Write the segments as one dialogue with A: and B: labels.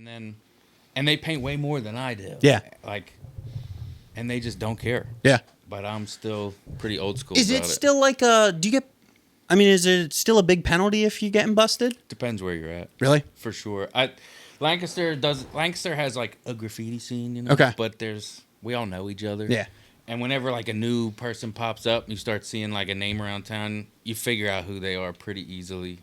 A: and they paint way more than I do.
B: Yeah.
A: Like, and they just don't care.
B: Yeah.
A: But I'm still pretty old school.
B: Is
A: about
B: it still like a? Do you get? I mean, is it still a big penalty if you getting busted?
A: Depends where you're at.
B: Really?
A: For sure. Lancaster has like a graffiti scene, you know.
B: Okay.
A: But we all know each other.
B: Yeah.
A: And whenever like a new person pops up and you start seeing like a name around town, you figure out who they are pretty easily.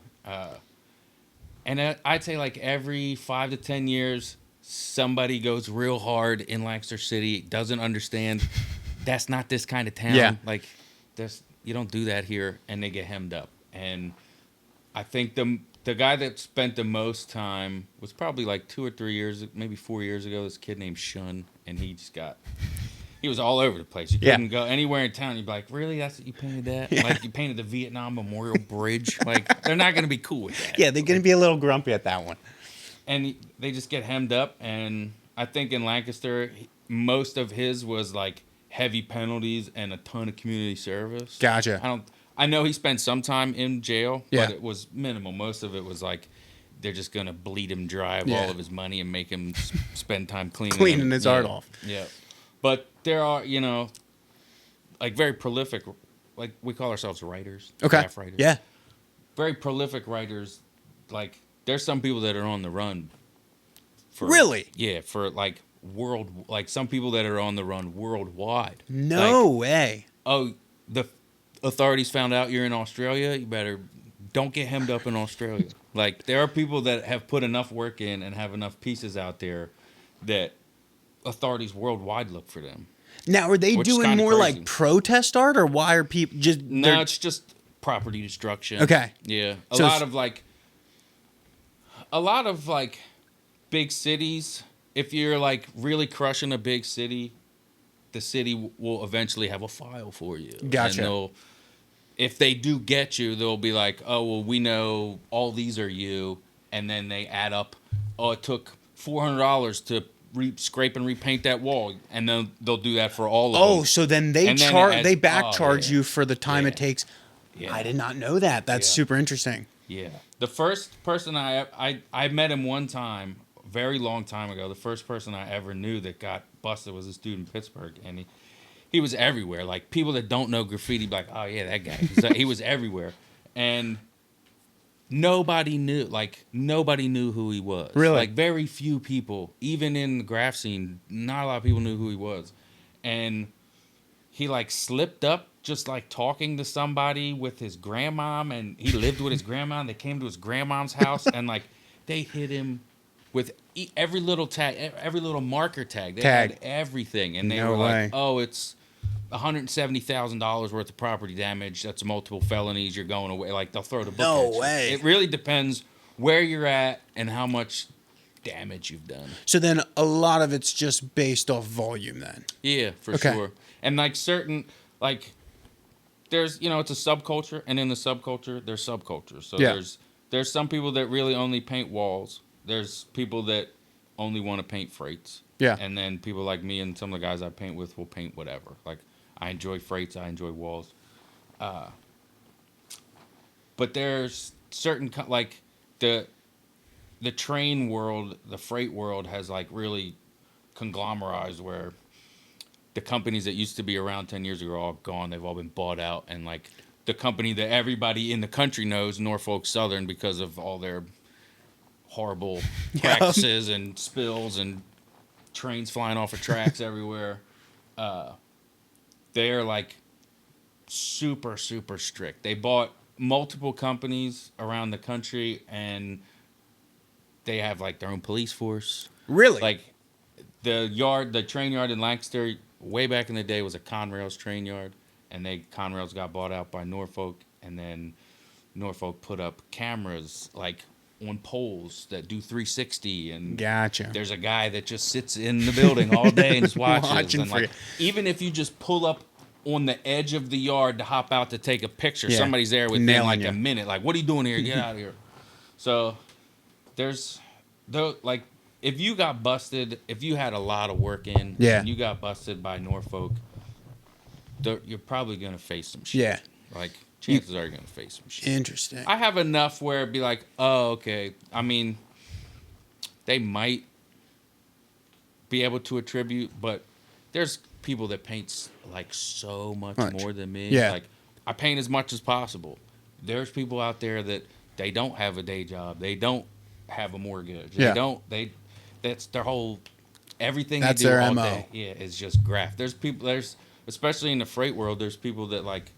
A: And I'd say like every 5 to 10 years, somebody goes real hard in Lancaster City, doesn't understand. That's not this kind of town.
B: Yeah.
A: Like, you don't do that here, and they get hemmed up. And I think the guy that spent the most time was probably like 2 or 3 years, maybe 4 years ago. This kid named Shun, and he was all over the place. You couldn't go anywhere in town. You'd be like, really? That's what you painted that? Yeah. Like, you painted the Vietnam Memorial Bridge? Like, they're not going to be cool with that.
B: Yeah, they're going to be a little grumpy at that one.
A: And they just get hemmed up. And I think in Lancaster, most of his was like heavy penalties and a ton of community service.
B: Gotcha.
A: I know he spent some time in jail,
B: yeah.
A: but it was minimal. Most of it was like they're just going to bleed him dry of all of his money and make him spend time cleaning
B: his art off.
A: Yeah. But there are, like very prolific, like we call ourselves writers.
B: Okay.
A: Graff writers.
B: Yeah.
A: Very prolific writers. Like, there's some people that are on the run.
B: Really?
A: Yeah, for like some people that are on the run worldwide.
B: No way.
A: Oh, the authorities found out you're in Australia, you better don't get hemmed up in Australia. Like, there are people that have put enough work in and have enough pieces out there that authorities worldwide look for them.
B: Now, are they doing more
A: crazy.
B: like protest art, or why are people just...
A: No, it's just property destruction.
B: Okay.
A: Yeah. A lot of big cities, if you're like really crushing a big city, the city will eventually have a file for you.
B: Gotcha.
A: And if they do get you, they'll be like, oh, well, we know all these are you. And then they add up, oh, it took $400 to scrape and repaint that wall. And then they'll do that for all of them.
B: Oh, so then they back charge you for the time it takes. Yeah. I did not know that. That's super interesting.
A: Yeah. The first person I met him one time, a very long time ago. The first person I ever knew that got busted was this dude in Pittsburgh, and he was everywhere. Like, people that don't know graffiti be like, oh yeah, that guy. He was everywhere, and nobody knew who he was.
B: Really?
A: Like, very few people, even in the graff scene, not a lot of people knew who he was, and he like slipped up. Just like talking to somebody with his grandmom, and he lived with his grandma, and they came to his grandmom's house, and like they hit him with every little tag, every little marker tag. They had everything, and they were like, "Oh, it's $170,000 worth of property damage. That's multiple felonies. You're going away." Like, they'll throw the book at you.
B: No way.
A: It really depends where you're at and how much damage you've done.
B: So then a lot of it's just based off volume, then.
A: Yeah, for sure. And like certain like. There's, it's a subculture, and in the subculture, there's subcultures. So there's some people that really only paint walls. There's people that only want to paint freights.
B: Yeah.
A: And then people like me and some of the guys I paint with will paint whatever. Like, I enjoy freights, I enjoy walls. But there's certain, like, the train world, the freight world has, like, really conglomerized where the companies that used to be around 10 years ago are all gone. They've all been bought out. And, like, the company that everybody in the country knows, Norfolk Southern, because of all their horrible practices and spills and trains flying off of tracks everywhere, they're, like, super, super strict. They bought multiple companies around the country, and they have, like, their own police force.
B: Really?
A: Like, the train yard in Lancaster, way back in the day, was a Conrail's train yard, and Conrail's got bought out by Norfolk, and then Norfolk put up cameras like on poles that do 360, and
B: gotcha.
A: There's a guy that just sits in the building all day and just watches. And like, even if you just pull up on the edge of the yard to hop out to take a picture, somebody's there within a minute. Like, what are you doing here? Get out of here. So there's like. If you got busted, if you had a lot of work in, and you got busted by Norfolk, you're probably going to face some shit.
B: Yeah.
A: Like, chances are you're going to face some shit.
B: Interesting.
A: I have enough where it'd be like, oh, okay. I mean, they might be able to attribute, but there's people that paint like so much more than me.
B: Yeah.
A: Like I paint as much as possible. There's people out there that they don't have a day job. They don't have a mortgage. That's their whole everything
B: that's
A: they do
B: their
A: all
B: MO.
A: day. Yeah, is just graff. There's especially in the freight world, there's people that like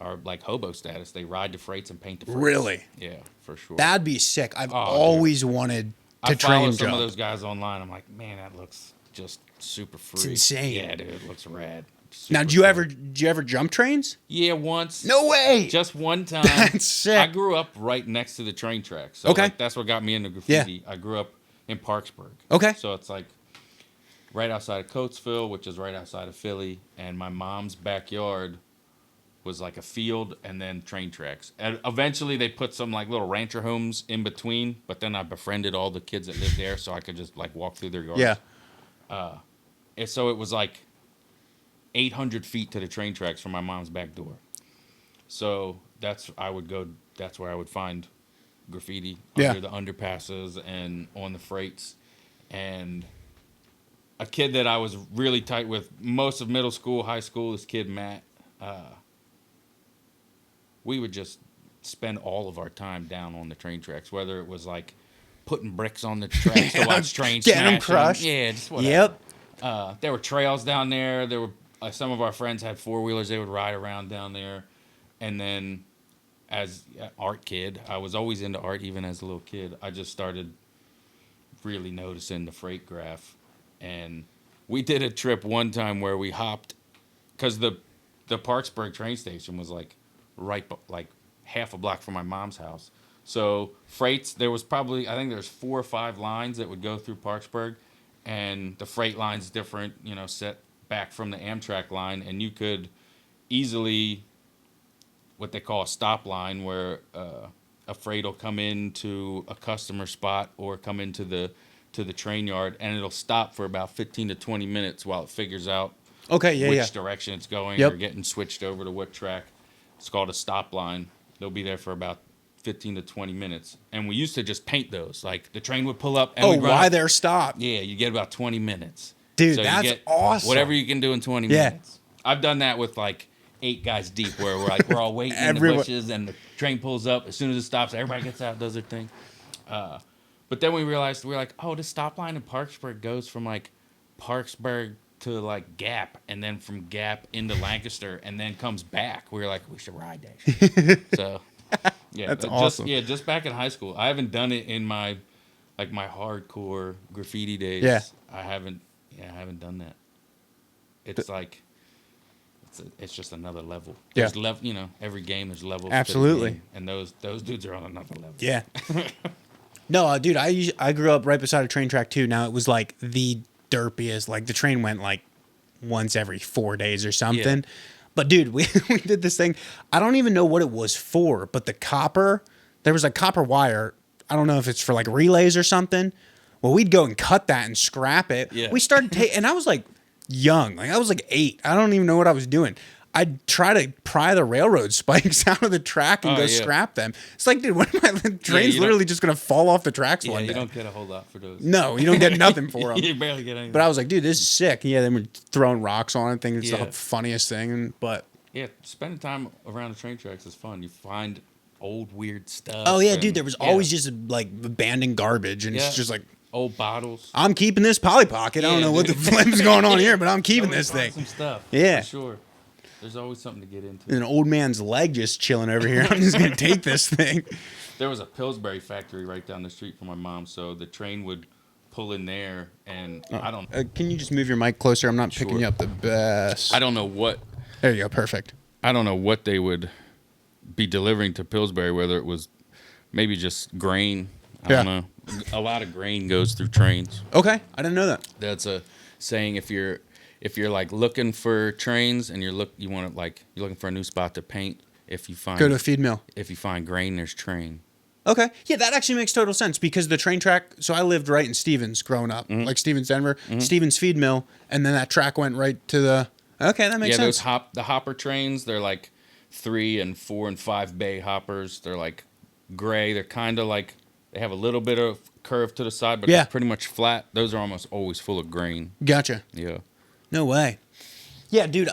A: are like hobo status. They ride the freights and paint the freights.
B: Really?
A: Yeah, for sure.
B: That'd be sick. I've always wanted to
A: I follow
B: train
A: some
B: jump.
A: of those guys online. I'm like, man, that looks just super free.
B: It's insane.
A: Yeah, dude, it looks rad.
B: Now, did you ever jump trains?
A: Yeah, once.
B: No way.
A: Just one time.
B: That's sick.
A: I grew up right next to the train tracks. So like, that's what got me into graffiti.
B: Yeah.
A: I grew up in Parksburg.
B: Okay.
A: So it's like right outside of Coatesville, which is right outside of Philly, and my mom's backyard was like a field and then train tracks. And eventually they put some like little rancher homes in between, but then I befriended all the kids that lived there so I could just like walk through their yards.
B: Yeah.
A: And so it was like 800 feet to the train tracks from my mom's back door. So that's where I would find graffiti under the underpasses and on the freights. And a kid that I was really tight with most of middle school, high school, this kid Matt, we would just spend all of our time down on the train tracks, whether it was like putting bricks on the tracks to watch trains
B: get them
A: smash
B: crushed.
A: Yeah, just whatever.
B: Yep.
A: There were trails down there. There were some of our friends had 4-wheelers. They would ride around down there. And then as an art kid, I was always into art even as a little kid. I just started really noticing the freight graph. And we did a trip one time where we hopped, because the Parksburg train station was like like half a block from my mom's house. So freights, there was probably, I think there's 4 or 5 lines that would go through Parksburg. And the freight line's different, set back from the Amtrak line, and you could easily, what they call a stop line, where a freight will come into a customer spot or come into the train yard, and it'll stop for about 15 to 20 minutes while it figures out which direction it's going or getting switched over to what track. It's called a stop line. They'll be there for about 15 to 20 minutes. And we used to just paint those. Like the train would pull up and
B: why they're stopped?
A: Yeah, you get about 20 minutes.
B: Dude,
A: so
B: that's awesome.
A: Whatever you can do in 20 minutes. I've done that with like 8 guys deep, where we're all waiting in the bushes, and the train pulls up. As soon as it stops, everybody gets out, does their thing. But then we realized, we're like, oh, this stop line in Parksburg goes from like Parksburg to like Gap, and then from Gap into Lancaster, and then comes back. We were like, we should ride that shit. So yeah,
B: that's awesome.
A: Just back in high school. I haven't done it in my hardcore graffiti days.
B: Yeah.
A: I haven't done that. It's like it's just another level. There's every game there's levels.
B: Absolutely.
A: To the game, and those dudes are on another level.
B: Yeah. No, dude, I grew up right beside a train track too. Now it was like the derpiest. Like the train went like once every 4 days or something. Yeah. But dude, we did this thing. I don't even know what it was for, but there was a copper wire. I don't know if it's for like relays or something. Well, we'd go and cut that and scrap it. Yeah. We started and I was like young. Like I was like 8. I don't even know what I was doing. I'd try to pry the railroad spikes out of the track and scrap them. It's like, dude, what am I? The train's literally just going to fall off the tracks one day.
A: You don't get a whole lot for those.
B: No, you don't get nothing for them.
A: You barely get anything.
B: But I was like, dude, this is sick. Yeah, then we're throwing rocks on it, thinking it's the funniest thing. But
A: spending time around the train tracks is fun. You find old weird stuff.
B: Oh, yeah, dude, there was always just like abandoned garbage, and it's just like,
A: old bottles.
B: I'm keeping this Polly Pocket. I don't know what the flip's going on here, but I'm keeping this thing.
A: Some stuff.
B: Yeah.
A: For sure. There's always something to get into.
B: An old man's leg just chilling over here. I'm just going to take this thing.
A: There was a Pillsbury factory right down the street from my mom, so the train would pull in there, and I don't...
B: can you just move your mic closer? I'm not picking you up the best.
A: I don't know what...
B: There you go. Perfect.
A: I don't know what they would be delivering to Pillsbury, whether it was maybe just grain. I don't know. A lot of grain goes through trains.
B: Okay. I didn't know that.
A: That's a saying. If you're like looking for trains and you're looking for a new spot to paint, if you find,
B: go to a feed mill.
A: If you find grain, there's train.
B: Okay. Yeah, that actually makes total sense, because the train track, so I lived right in Stevens growing up, like Stevens, Denver, Stevens feed mill, and then that track went right to the, okay, that makes sense.
A: Yeah, the hopper trains, they're like 3 and 4 and 5 bay hoppers. They're like gray. They're kind of like, They have a little bit of curve to the side, but
B: Yeah.
A: they're pretty much flat. Those are almost always full of grain.
B: Gotcha.
A: Yeah.
B: No way. Yeah, dude.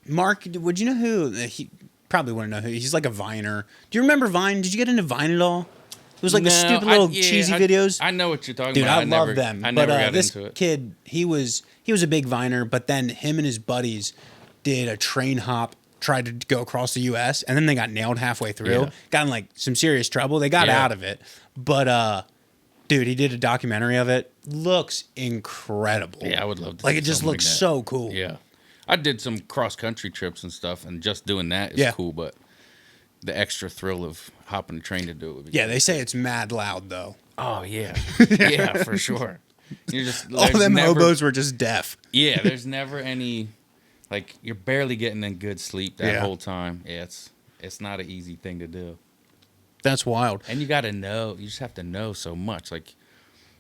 B: Mark, would you know who? He probably wouldn't know who. He's like a Viner. Do you remember Vine? Did you get into Vine at all? It was like the
A: No,
B: stupid little cheesy videos.
A: I know what you're talking
B: Dude,
A: about.
B: I love them.
A: I
B: But
A: never got
B: this
A: into it.
B: kid, he was a big Viner, but then him and his buddies did a train hop, tried to go across the U.S., and then they got nailed halfway through.
A: Yeah.
B: Got in like some serious trouble. They got
A: Yeah.
B: out of it, but dude, he did a documentary of it. Looks incredible.
A: Yeah, I would love to.
B: Like
A: see
B: it just
A: something
B: looks
A: like that.
B: so cool.
A: Yeah, I did some cross country trips and stuff, and just doing that is
B: Yeah.
A: cool. But the extra thrill of hopping a train to do it would be
B: Yeah,
A: cool.
B: they say it's mad loud though.
A: Oh yeah, yeah, for sure. You're just
B: All
A: there's
B: them
A: never-
B: hobos were just deaf.
A: Yeah, there's never any like you're barely getting in good sleep that
B: Yeah.
A: whole time. Yeah, it's not an easy thing to do,
B: That's wild.
A: and you got to know. You just have to know so much. Like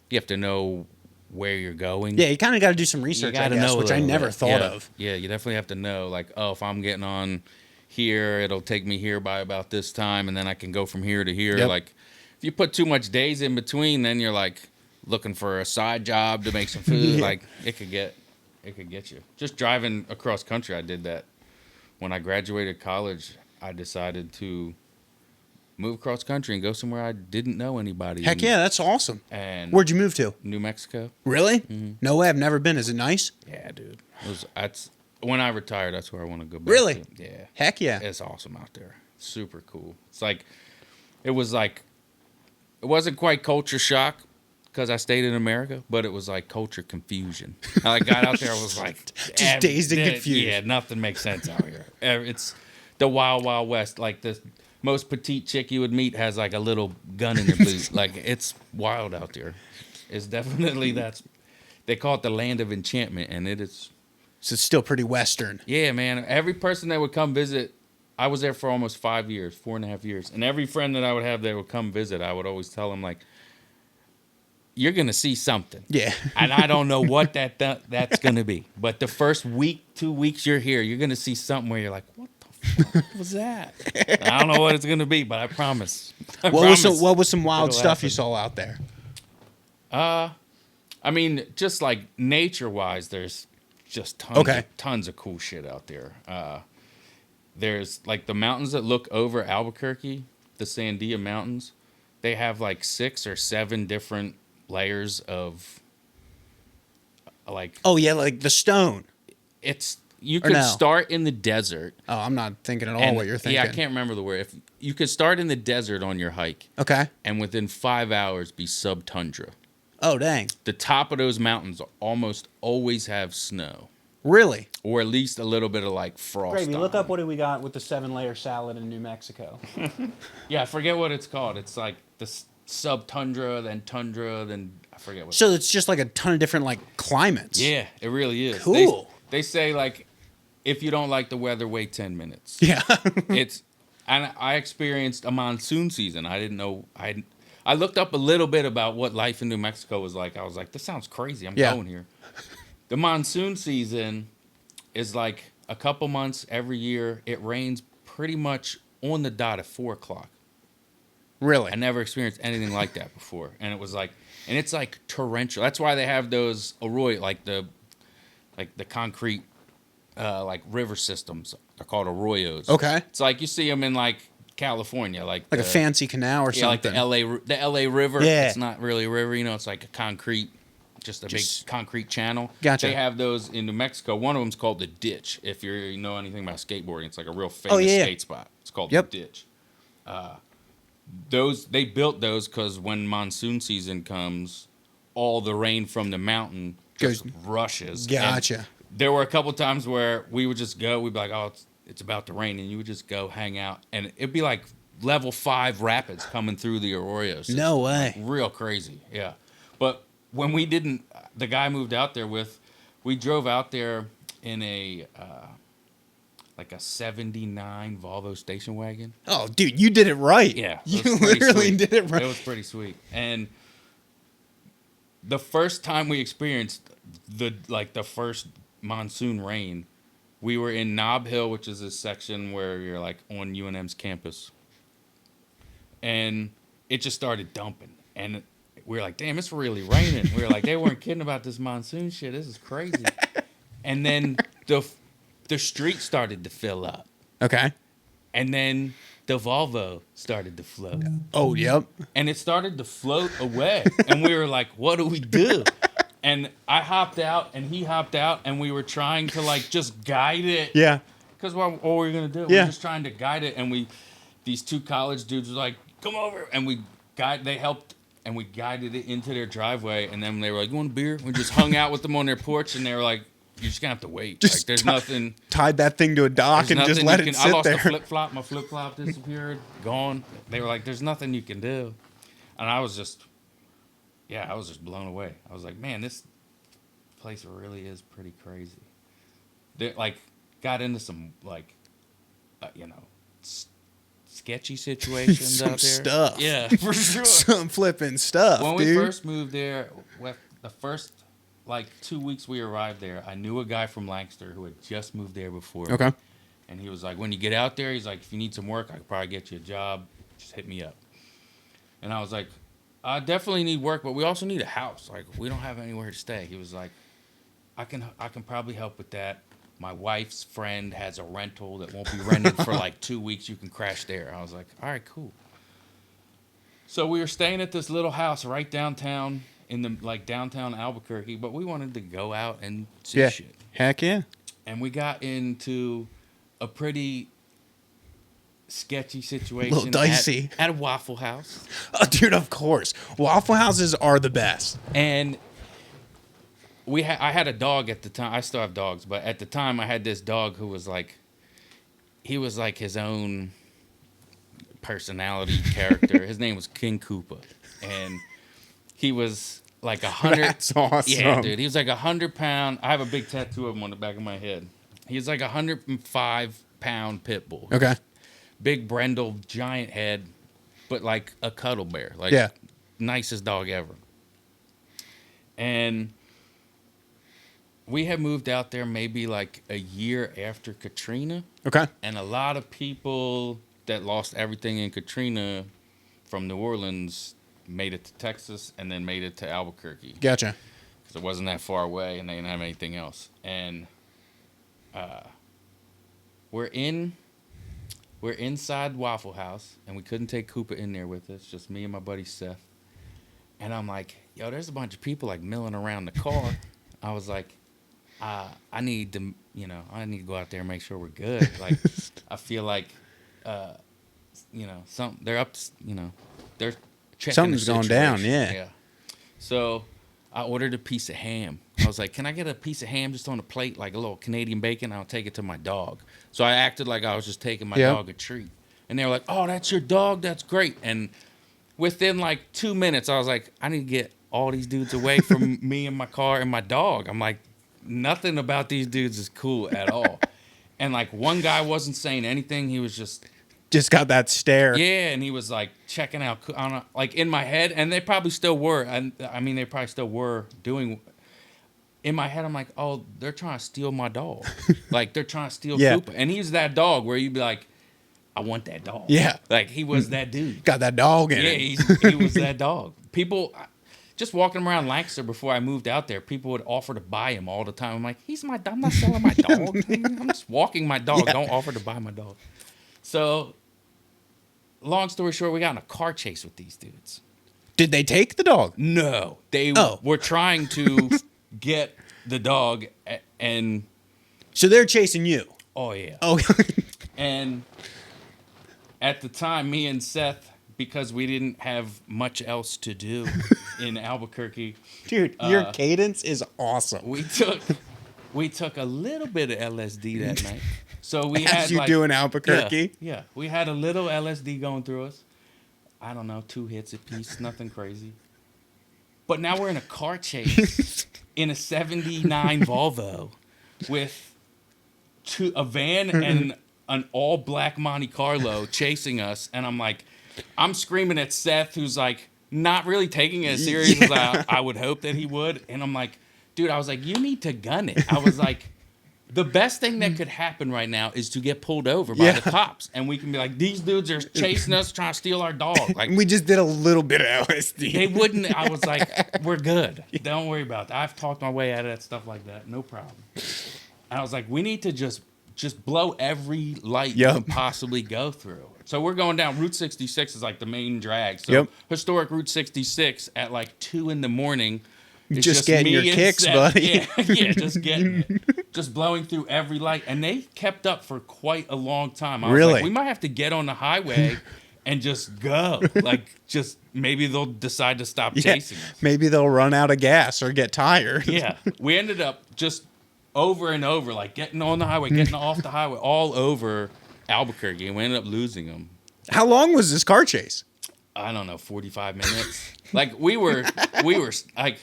A: you have to know where you're going.
B: Yeah, you kind of got to do some
A: You
B: research, I
A: gotta
B: guess,
A: know a
B: which I
A: little
B: never
A: bit.
B: thought
A: Yeah.
B: of.
A: Yeah, you definitely have to know, like, oh, if I'm getting on here, it'll take me here by about this time, and then I can go from here to here.
B: Yep.
A: Like, if you put too much days in between, then you're like looking for a side job to make some food.
B: Yeah.
A: Like, it could get you. Just driving across country, I did that. When I graduated college, I decided to move across country and go somewhere I didn't know anybody.
B: Heck yeah, that's awesome.
A: And
B: Where'd you move to?
A: New Mexico.
B: Really?
A: Mm-hmm.
B: No way, I've never been. Is it nice?
A: Yeah, dude. That's when I retire. That's where I want to go back.
B: Really?
A: To. Yeah.
B: Heck yeah.
A: It's awesome out there. Super cool. It's like, it wasn't quite culture shock because I stayed in America, but it was like culture confusion. I got out there, I was like,
B: Just dazed and confused.
A: Yeah, nothing makes sense out here. It's the wild, wild west. Like the most petite chick you would meet has like a little gun in her boot. Like it's wild out there. It's definitely they call it the land of enchantment, and it is.
B: So it's still pretty Western.
A: Yeah, man. Every person that would come visit, I was there for almost 5 years, 4.5 years. And every friend that I would have that would come visit, I would always tell them, like, you're going to see something.
B: Yeah.
A: And I don't know what that's going to be. But the first week, 2 weeks you're here, you're going to see something where you're like, what the fuck was that? I don't know what it's going to be, but I promise.
B: What was some wild
A: It'll
B: stuff you
A: happen.
B: saw out there?
A: I mean, just like nature-wise, there's just tons of cool shit out there. There's like the mountains that look over Albuquerque, the Sandia Mountains. They have like 6 or 7 different layers of like.
B: Oh yeah, like the stone.
A: You
B: Or
A: could
B: no?
A: start in the desert.
B: Oh, I'm not thinking at all
A: and-
B: what you're thinking.
A: Yeah, I can't remember the word. If you could start in the desert on your hike,
B: Okay.
A: and within 5 hours be subtundra.
B: Oh dang.
A: The top of those mountains almost always have snow.
B: Really?
A: Or at least a little bit of like frost.
B: Gravy,
A: on
B: look
A: them.
B: up what do we got with the 7-layer salad in New Mexico.
A: Yeah, I forget what it's called. It's like the sub-tundra, then I forget what.
B: So it's just like a ton of different like climates.
A: Yeah, it really is.
B: Cool.
A: They say like, if you don't like the weather, wait 10 minutes.
B: Yeah.
A: And I experienced a monsoon season. I didn't know. I looked up a little bit about what life in New Mexico was like. I was like, this sounds crazy. I'm
B: Yeah.
A: going here. The monsoon season is like a couple months every year. It rains pretty much on the dot at 4:00.
B: Really?
A: I never experienced anything like that before. And it was like, and it's like torrential. That's why they have those arroyo, like the concrete, like river systems. They're called arroyos.
B: Okay.
A: It's like you see them in like California, like
B: Like a fancy canal or
A: yeah, like
B: something.
A: the LA River.
B: Yeah.
A: It's not really a river, it's like a concrete, just a big concrete channel.
B: Gotcha.
A: They have those in New Mexico. One of them's called the Ditch. If you know anything about skateboarding, it's like a real famous
B: yeah.
A: skate spot. It's called
B: Yep.
A: the Ditch. They built those because when monsoon season comes, all the rain from the mountain just rushes.
B: Gotcha.
A: And there were a couple times where we would just go. We'd be like, "Oh, it's about to rain," and you would just go hang out, and it'd be like level 5 rapids coming through the arroyo system.
B: No way.
A: Like, real crazy, yeah. But when we didn't, the guy I moved out there with, we drove out there in a like a '79 Volvo station wagon.
B: Oh, dude, you did it right.
A: Yeah,
B: You
A: it was pretty
B: literally
A: sweet.
B: did it right.
A: It was pretty sweet. And the first time we experienced the first monsoon rain, we were in Nob Hill, which is a section where you're like on UNM's campus. And it just started dumping. And we were like, damn, it's really raining. We were like, they weren't kidding about this monsoon shit. This is crazy. And then the street started to fill up.
B: Okay.
A: And then the Volvo started to float.
B: Oh, yep.
A: And it started to float away. And we were like, what do we do? And I hopped out and he hopped out and we were trying to like just guide it.
B: Yeah.
A: Because what were we going to do? We were just trying to guide it. And these two college dudes were like, come over. And they helped and we guided it into their driveway. And then they were like, you want a beer? We just hung out with them on their porch and they were like, you're just going to have to wait. Like, there's nothing.
B: Tied that thing to a dock and just let it sit there.
A: I lost a flip-flop. My flip-flop disappeared. Gone. They were like, there's nothing you can do. And I was just blown away. I was like, man, this place really is pretty crazy. They like got into some like, sketchy situations
B: some
A: out there.
B: Stuff.
A: Yeah, for sure.
B: Some flipping stuff.
A: When
B: dude.
A: we first moved there, the first like 2 weeks we arrived there, I knew a guy from Lancaster who had just moved there before.
B: Okay.
A: And he was like, when you get out there, he's like, if you need some work, I could probably get you a job. Just hit me up. And I was like, I definitely need work, but we also need a house. Like, we don't have anywhere to stay. He was like, I can probably help with that. My wife's friend has a rental that won't be rented for like 2 weeks. You can crash there. I was like, all right, cool. So we were staying at this little house right downtown in the like downtown Albuquerque, but we wanted to go out and see shit.
B: Heck yeah.
A: And we got into a pretty sketchy situation.
B: A little dicey.
A: At a Waffle House.
B: Oh, dude, of course. Waffle Houses are the best.
A: And I had a dog at the time. I still have dogs, but at the time I had this dog who was like, he was like his own personality character. His name was King Koopa. And he was like 100.
B: That's awesome.
A: Yeah, dude. He was like 100-pound. I have a big tattoo of him on the back of my head. He was like 105-pound pit bull.
B: Okay.
A: Big brindle, giant head, but like a cuddle bear. Like, nicest dog ever. And we had moved out there maybe like a year after Katrina.
B: Okay.
A: And a lot of people that lost everything in Katrina from New Orleans made it to Texas and then made it to Albuquerque.
B: Gotcha.
A: Because it wasn't that far away and they didn't have anything else. And we're inside Waffle House and we couldn't take Koopa in there with us, just me and my buddy Seth. And I'm like, yo, there's a bunch of people like milling around the car. I was like, I need to go out there and make sure we're good. Like, I feel like, they're up, they're checking.
B: Something's going down, yeah.
A: Yeah. So I ordered a piece of ham. I was like, can I get a piece of ham just on a plate, like a little Canadian bacon? I'll take it to my dog. So I acted like I was just taking my dog a treat. And they were like, oh, that's your dog? That's great. And within like 2 minutes, I was like, I need to get all these dudes away from me and my car and my dog. I'm like, nothing about these dudes is cool at all. And like one guy wasn't saying anything. He was just
B: got that stare.
A: Yeah, and he was like checking out, like in my head, and they probably still were. I mean, they probably still were doing. In my head, I'm like, oh, they're trying to steal my dog. Like they're trying to steal Koopa, and he's that dog where you'd be like, I want that dog.
B: Yeah,
A: like he was that dude.
B: Got that dog in it.
A: Yeah, he was that dog. People. Just walking around Lancaster before I moved out there, people would offer to buy him all the time. I'm like, I'm not selling my dog. I'm just walking my dog. Yeah. Don't offer to buy my dog. So, long story short, we got in a car chase with these dudes.
B: Did they take the dog?
A: No. They were trying to get the dog and...
B: So they're chasing you?
A: Oh, yeah.
B: Oh.
A: And at the time, me and Seth... because we didn't have much else to do in Albuquerque.
B: Dude, your cadence is awesome.
A: We took a little bit of LSD that night. So we
B: As you do in Albuquerque?
A: Yeah. We had a little LSD going through us. I don't know, 2 hits apiece, nothing crazy. But now we're in a car chase in a 79 Volvo with a van and an all-black Monte Carlo chasing us. And I'm like... I'm screaming at Seth, who's like not really taking it as serious as I would hope that he would. And I'm like, dude, I was like, you need to gun it. I was like, The best thing that could happen right now is to get pulled over by the cops, and we can be like, these dudes are chasing us, trying to steal our dog. Like,
B: we just did a little bit of LSD.
A: they wouldn't. I was like, we're good. Don't worry about that. I've talked my way out of that stuff like that. No problem. And I was like, we need to just blow every light you can possibly go through. So we're going down. Route 66 is like the main drag. So historic Route 66 at like 2 a.m.
B: Just getting your kicks, buddy.
A: Yeah, just getting it. Just blowing through every light. And they kept up for quite a long time. I was like, we might have to get on the highway and just go. Like, just maybe they'll decide to stop chasing us.
B: Maybe they'll run out of gas or get tired.
A: Yeah. We ended up just over and over, like getting on the highway, getting off the highway, all over Albuquerque. And we ended up losing them.
B: How long was this car chase?
A: I don't know, 45 minutes. Like, we were like...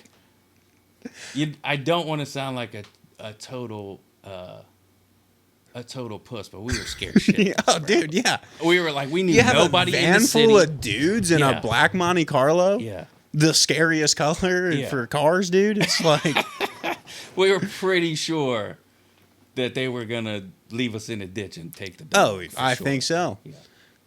A: I don't want to sound like a total puss, but we were scared shit.
B: Oh, dude, yeah.
A: We were like, we knew nobody in the city.
B: A van full of dudes in a black Monte Carlo.
A: Yeah.
B: The scariest color for cars, dude. It's like
A: we were pretty sure that they were gonna leave us in a ditch and take the dog.
B: Oh, I think so. Yeah.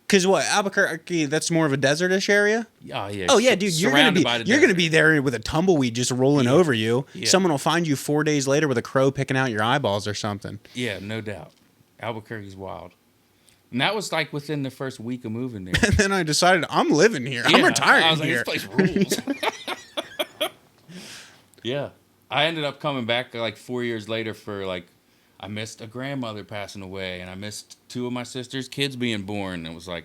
B: Because what, Albuquerque, that's more of a desertish area?
A: Oh, yeah.
B: Oh, yeah, dude, you're gonna be there with a tumbleweed just rolling over you. Yeah. Someone will find you 4 days later with a crow picking out your eyeballs or something.
A: Yeah, no doubt. Albuquerque's wild. And that was like within the first week of moving there.
B: And then I decided, I'm living here. Yeah, I'm retiring
A: I was like,
B: here.
A: This place rules. Yeah. I ended up coming back like 4 years later for like, I missed a grandmother passing away, and I missed 2 of my sister's kids being born. It was like,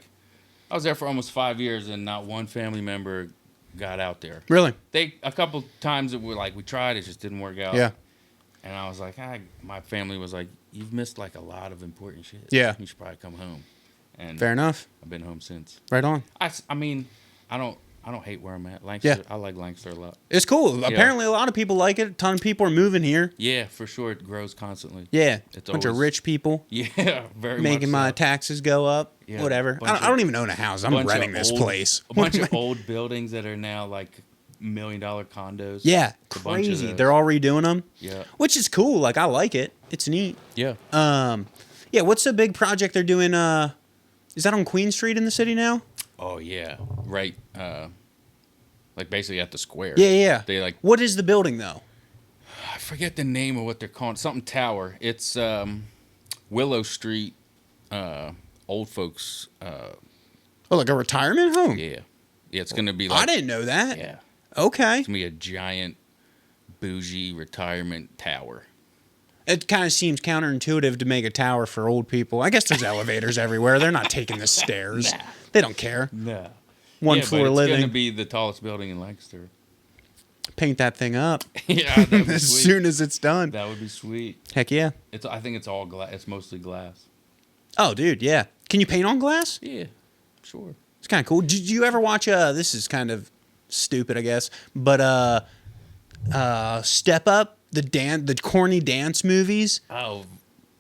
A: I was there for almost 5 years, and not one family member got out there.
B: Really?
A: A couple times that we tried, it just didn't work out.
B: Yeah.
A: And I was like, my family was like, you've missed like a lot of important shit.
B: Yeah.
A: You should probably come home. And
B: fair enough.
A: I've been home since.
B: Right on.
A: I mean, I don't hate where I'm at. Lancaster, I like Lancaster a lot.
B: It's cool. Yeah. Apparently, a lot of people like it. A ton of people are moving here.
A: Yeah, for sure. It grows constantly.
B: Yeah. It's a bunch of rich people.
A: Yeah, very
B: making
A: much
B: my taxes go up. Yeah, whatever. I don't even own a house. I'm renting this place.
A: A bunch of old buildings that are now like $1 million condos.
B: Yeah, crazy. They're all redoing them.
A: Yeah.
B: Which is cool. Like, I like it. It's neat.
A: Yeah.
B: Yeah, what's the big project they're doing? Is that on Queen Street in the city now?
A: Oh, yeah. Right. Like basically at the square.
B: Yeah.
A: They like.
B: What is the building though?
A: I forget the name of what they're calling. Something Tower. It's Willow Street. Old folks.
B: Oh, like a retirement home?
A: Yeah. Yeah, it's gonna be like.
B: I didn't know that.
A: Yeah.
B: Okay.
A: It's gonna be a giant, bougie retirement tower.
B: It kind of seems counterintuitive to make a tower for old people. I guess there's elevators everywhere. They're not taking the stairs. Nah. They don't care.
A: No.
B: One floor living.
A: It's going to be the tallest building in Lancaster.
B: Paint that thing up.
A: Yeah, that would be
B: as
A: sweet.
B: soon as it's done.
A: That would be sweet.
B: Heck yeah.
A: I think it's all glass. It's mostly glass.
B: Oh, dude, yeah. Can you paint on glass?
A: Yeah, sure.
B: It's kind of cool. Did you ever watch? This is kind of stupid, I guess, but Step Up, the corny dance movies.
A: Oh.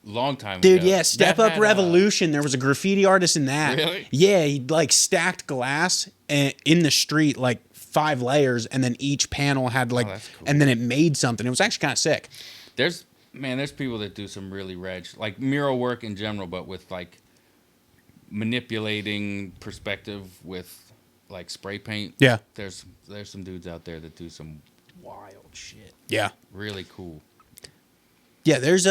A: Long time
B: dude,
A: ago.
B: Yeah, Step Up Revolution. There was a graffiti artist in that.
A: Really?
B: Yeah, he like stacked glass in the street, like 5 layers, and then each panel had like, cool. And then it made something. It was actually kind of sick.
A: There's people that do some really reg, like mural work in general, but with like manipulating perspective with like spray paint.
B: Yeah.
A: There's some dudes out there that do some wild shit.
B: Yeah.
A: Really cool.
B: Yeah, there's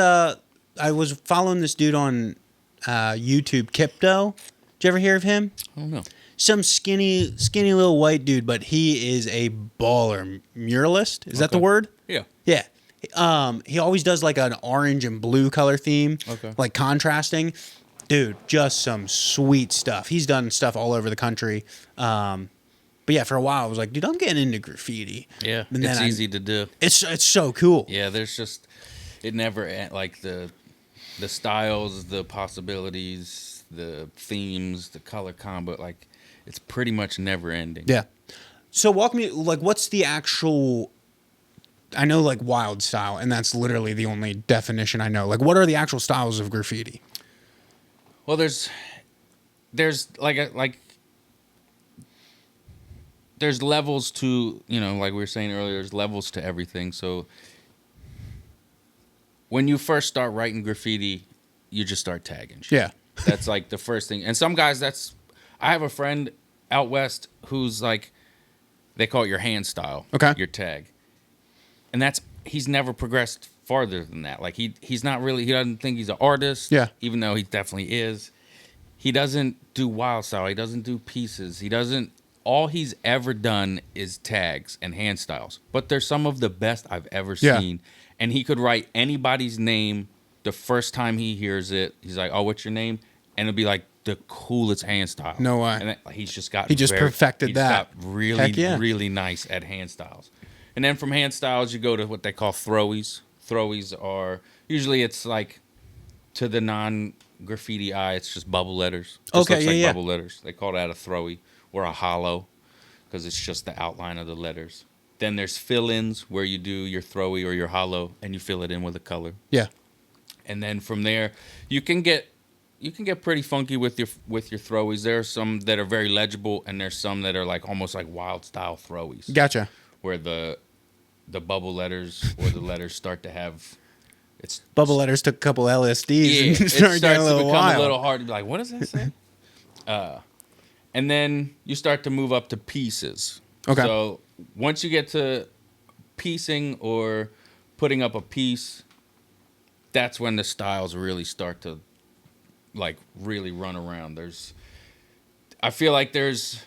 B: I was following this dude on YouTube, Kipto. Did you ever hear of him?
A: I don't know.
B: Some skinny little white dude, but he is a baller muralist. Is that the word?
A: Yeah.
B: Yeah. He always does like an orange and blue color theme, like contrasting. Dude, just some sweet stuff. He's done stuff all over the country. But yeah, for a while I was like, dude, I'm getting into graffiti.
A: Yeah, it's easy to do.
B: It's so cool.
A: Yeah, there's just it never like the styles, the possibilities, the themes, the color combo. Like it's pretty much never ending.
B: Yeah. So walk me like what's the actual? I know like wild style, and that's literally the only definition I know. Like, what are the actual styles of graffiti?
A: Well, there's there's levels to, like we were saying earlier, there's levels to everything. So when you first start writing graffiti, you just start tagging shit.
B: Yeah.
A: That's like the first thing. And some guys, I have a friend out west who's like, they call it your hand style.
B: Okay.
A: Your tag. And he's never progressed farther than that. Like he's not really, he doesn't think he's an artist.
B: Yeah.
A: Even though he definitely is. He doesn't do wild style. He doesn't do pieces. All he's ever done is tags and hand styles. But they're some of the best I've ever seen. And he could write anybody's name the first time he hears it. He's like, oh, what's your name? And it'll be like the coolest hand style.
B: No way.
A: And he's just got
B: perfected that.
A: Got really nice at hand styles. And then from hand styles, you go to what they call throwies. Throwies are, usually it's like, to the non-graffiti eye, it's just bubble letters. Just looks like bubble letters. They call that a throwy or a hollow because it's just the outline of the letters. Then there's fill-ins where you do your throwy or your hollow and you fill it in with a color.
B: Yeah.
A: And then from there, you can get pretty funky with your throwies. There are some that are very legible, and there's some that are like almost like wild style throwies.
B: Gotcha.
A: Where the bubble letters or the letters start to have.
B: Bubble letters took a couple LSDs and
A: it starts to become
B: wild.
A: a little hard to be like, what does that say? And then you start to move up to pieces.
B: Okay.
A: So once you get to piecing or putting up a piece, that's when the styles really start to like really run around. I feel like there's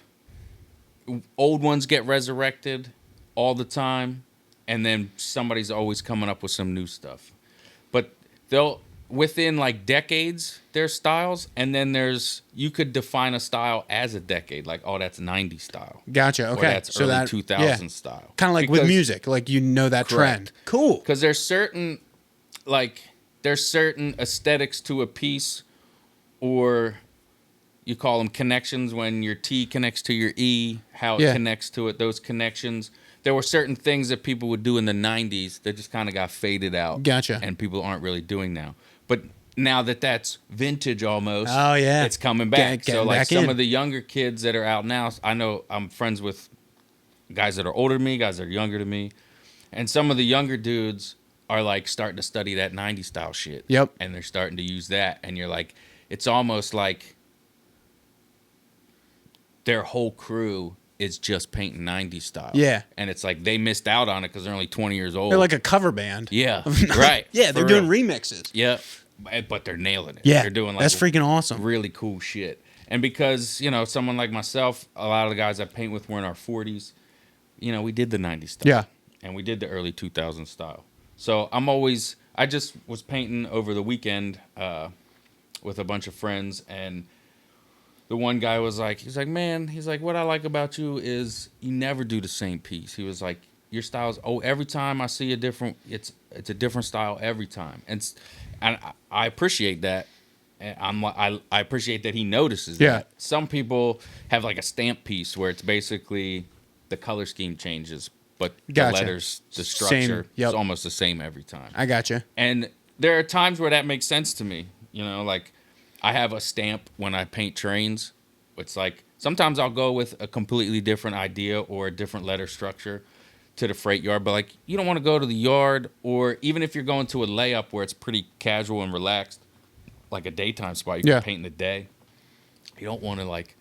A: old ones get resurrected all the time, and then somebody's always coming up with some new stuff. But within like decades, there's styles, and then you could define a style as a decade, like, oh, that's 90s style.
B: Gotcha. Okay.
A: Or that's early 2000 style.
B: Kind of like with music, like that trend. Cool.
A: Because there's certain aesthetics to a piece, or you call them connections when your T connects to your E, how it connects to it, those connections. There were certain things that people would do in the 90s that just kind of got faded out.
B: Gotcha.
A: And people aren't really doing now. But now that's vintage almost, it's coming back.
B: Getting
A: so like
B: back
A: some
B: in.
A: of the younger kids that are out now, I know I'm friends with guys that are older than me, guys that are younger than me. And some of the younger dudes are like starting to study that 90s style shit.
B: Yep.
A: And they're starting to use that. And you're like, it's almost like their whole crew is just painting 90s style.
B: Yeah.
A: And it's like they missed out on it because they're only 20 years old.
B: They're like a cover band.
A: Yeah. Right.
B: Yeah, they're doing remixes.
A: Yeah. But they're nailing it.
B: Yeah.
A: They're doing like
B: that's freaking awesome.
A: Really cool shit. And because, someone like myself, a lot of the guys I paint with were in our 40s, we did the 90s style.
B: Yeah.
A: And we did the early 2000s style. So I just was painting over the weekend with a bunch of friends, and the one guy was like, man, what I like about you is you never do the same piece. He was like, your style's, every time I see it's a different style every time. And I appreciate that. And I appreciate that he notices that. Some people have like a stamp piece where it's basically the color scheme changes, but the letters, the structure is almost the same every time.
B: I gotcha.
A: And there are times where that makes sense to me. Like I have a stamp when I paint trains. It's like sometimes I'll go with a completely different idea or a different letter structure to the freight yard, but like you don't want to go to the yard, or even if you're going to a layup where it's pretty casual and relaxed, like a daytime spot, you can paint in the day. You don't want to like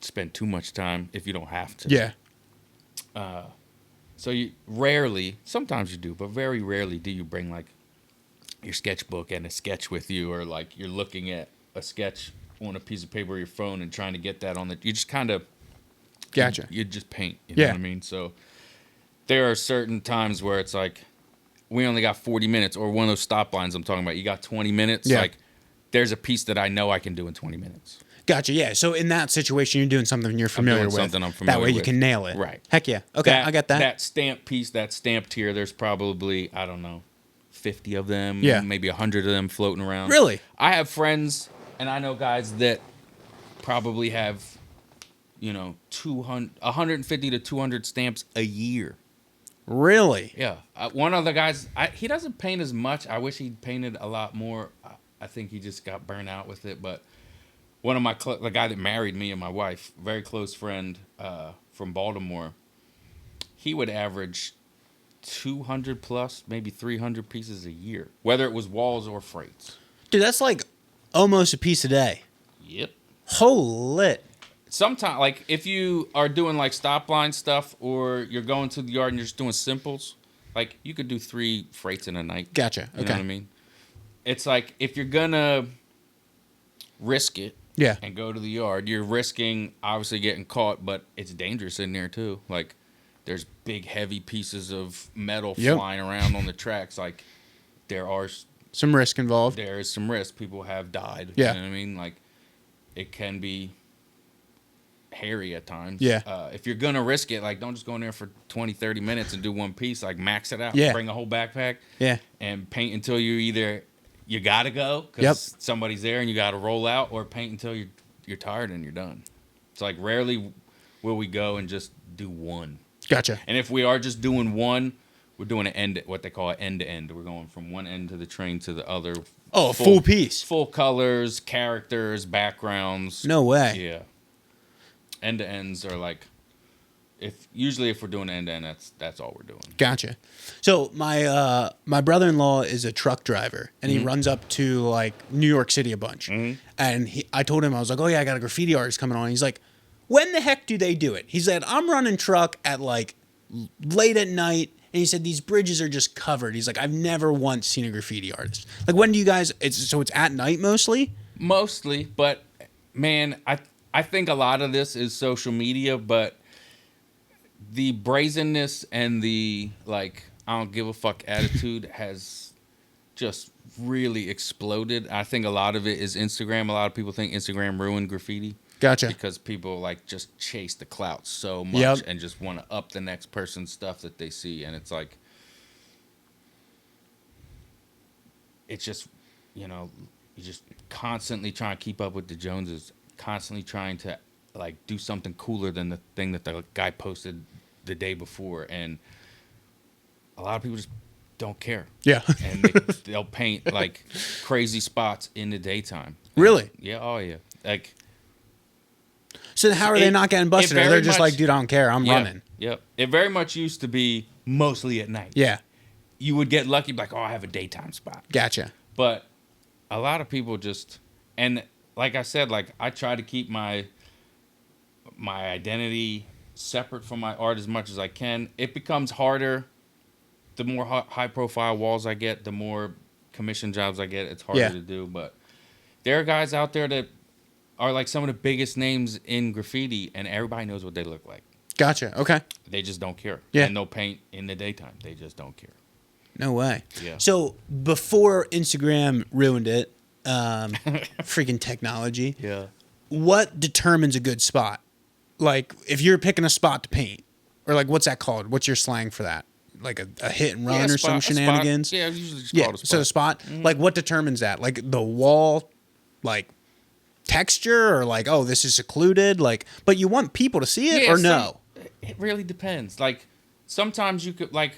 A: spend too much time if you don't have to.
B: Yeah.
A: So sometimes you do, but very rarely do you bring like your sketchbook and a sketch with you, or like you're looking at a sketch on a piece of paper or your phone and trying to get that on you just kind of
B: gotcha.
A: You just paint, you know what I mean? So there are certain times where it's like we only got 40 minutes, or one of those stop lines I'm talking about, you got 20 minutes.
B: Yeah.
A: Like there's a piece that I know I can do in 20 minutes.
B: Gotcha. Yeah. So in that situation, you're doing something you're familiar with.
A: Something I'm familiar
B: with. That way you
A: with.
B: can nail it.
A: Right.
B: Heck yeah. Okay, I got that.
A: That stamp piece, that stamped here, there's probably, I don't know, 50 of them, maybe 100 of them floating around.
B: Really?
A: I have friends, and I know guys that probably have, 150 to 200 stamps a year.
B: Really?
A: Yeah. One of the guys, he doesn't paint as much. I wish he'd painted a lot more. I think he just got burnt out with it. But one of the guy that married me and my wife, very close friend from Baltimore, he would average 200 plus, maybe 300 pieces a year, whether it was walls or freights.
B: Dude, that's like almost a piece a day.
A: Yep.
B: Holy.
A: Sometimes, like, if you are doing, like, stop line stuff or you're going to the yard and you're just doing simples, like, you could do 3 freights in a night.
B: Gotcha. Okay.
A: You know what I mean? It's like, if you're going to risk it and go to the yard, you're risking, obviously, getting caught, but it's dangerous in there, too. Like, there's big, heavy pieces of metal flying around on the tracks. Like, there are...
B: some risk involved.
A: There is some risk. People have died.
B: Yeah.
A: You know what I mean? Like, it can be... hairy at times.
B: Yeah.
A: If you're gonna risk it, like, don't just go in there for 20-30 minutes and do one piece. Like, max it out.
B: Yeah.
A: Bring a whole backpack.
B: Yeah.
A: And paint until you gotta go because somebody's there and you gotta roll out, or paint until you're tired and you're done. It's like, rarely will we go and just do one.
B: Gotcha.
A: And if we are just doing one, we're doing what they call an end to end. We're going from one end to the train to the other.
B: Oh, full piece.
A: Full colors, characters, backgrounds.
B: No way.
A: Yeah. End to ends are like, usually if we're doing end to end, that's all we're doing.
B: Gotcha. So my brother-in-law is a truck driver, and he runs up to like New York City a bunch. And I told him, I was like, oh yeah, I got a graffiti artist coming on. He's like, when the heck do they do it? He said, I'm running truck at like late at night, and he said these bridges are just covered. He's like, I've never once seen a graffiti artist. Like, when do you guys? It's at night mostly.
A: Mostly, but man, I think a lot of this is social media, but the brazenness and the, like, I don't give a fuck attitude has just really exploded. I think a lot of it is Instagram. A lot of people think Instagram ruined graffiti.
B: Gotcha.
A: Because people, like, just chase the clout so much and just want to up the next person's stuff that they see. And it's like, it's just, you know, you just constantly trying to keep up with the Joneses. Constantly trying to, like, do something cooler than the thing that the guy posted the day before, and a lot of people just don't care.
B: Yeah.
A: And they'll paint like crazy spots in the daytime.
B: Really?
A: Yeah. Oh yeah. Like,
B: so how are they not getting busted? Or they're just like, dude, I don't care, I'm running.
A: Yep. It very much used to be mostly at night.
B: Yeah.
A: You would get lucky, like, oh, I have a daytime spot.
B: Gotcha.
A: But a lot of people just, and like I said, like, I try to keep my identity separate from my art as much as I can. It becomes harder. The more high profile walls I get, the more commission jobs I get. It's harder to do. But there are guys out there that are like some of the biggest names in graffiti, and everybody knows what they look like.
B: Gotcha. Okay.
A: They just don't care.
B: Yeah.
A: And they'll paint in the daytime. They just don't care.
B: No way.
A: Yeah.
B: So before Instagram ruined it, freaking technology.
A: Yeah.
B: What determines a good spot? Like, if you're picking a spot to paint, or like, what's that called? What's your slang for that? Like a hit and run or some shenanigans?
A: Yeah, usually just called a spot.
B: So the spot, like, what determines that? Like the wall, like texture, or like, oh, this is secluded. Like, but you want people to see it, or no?
A: It really depends. Like, sometimes you could, like,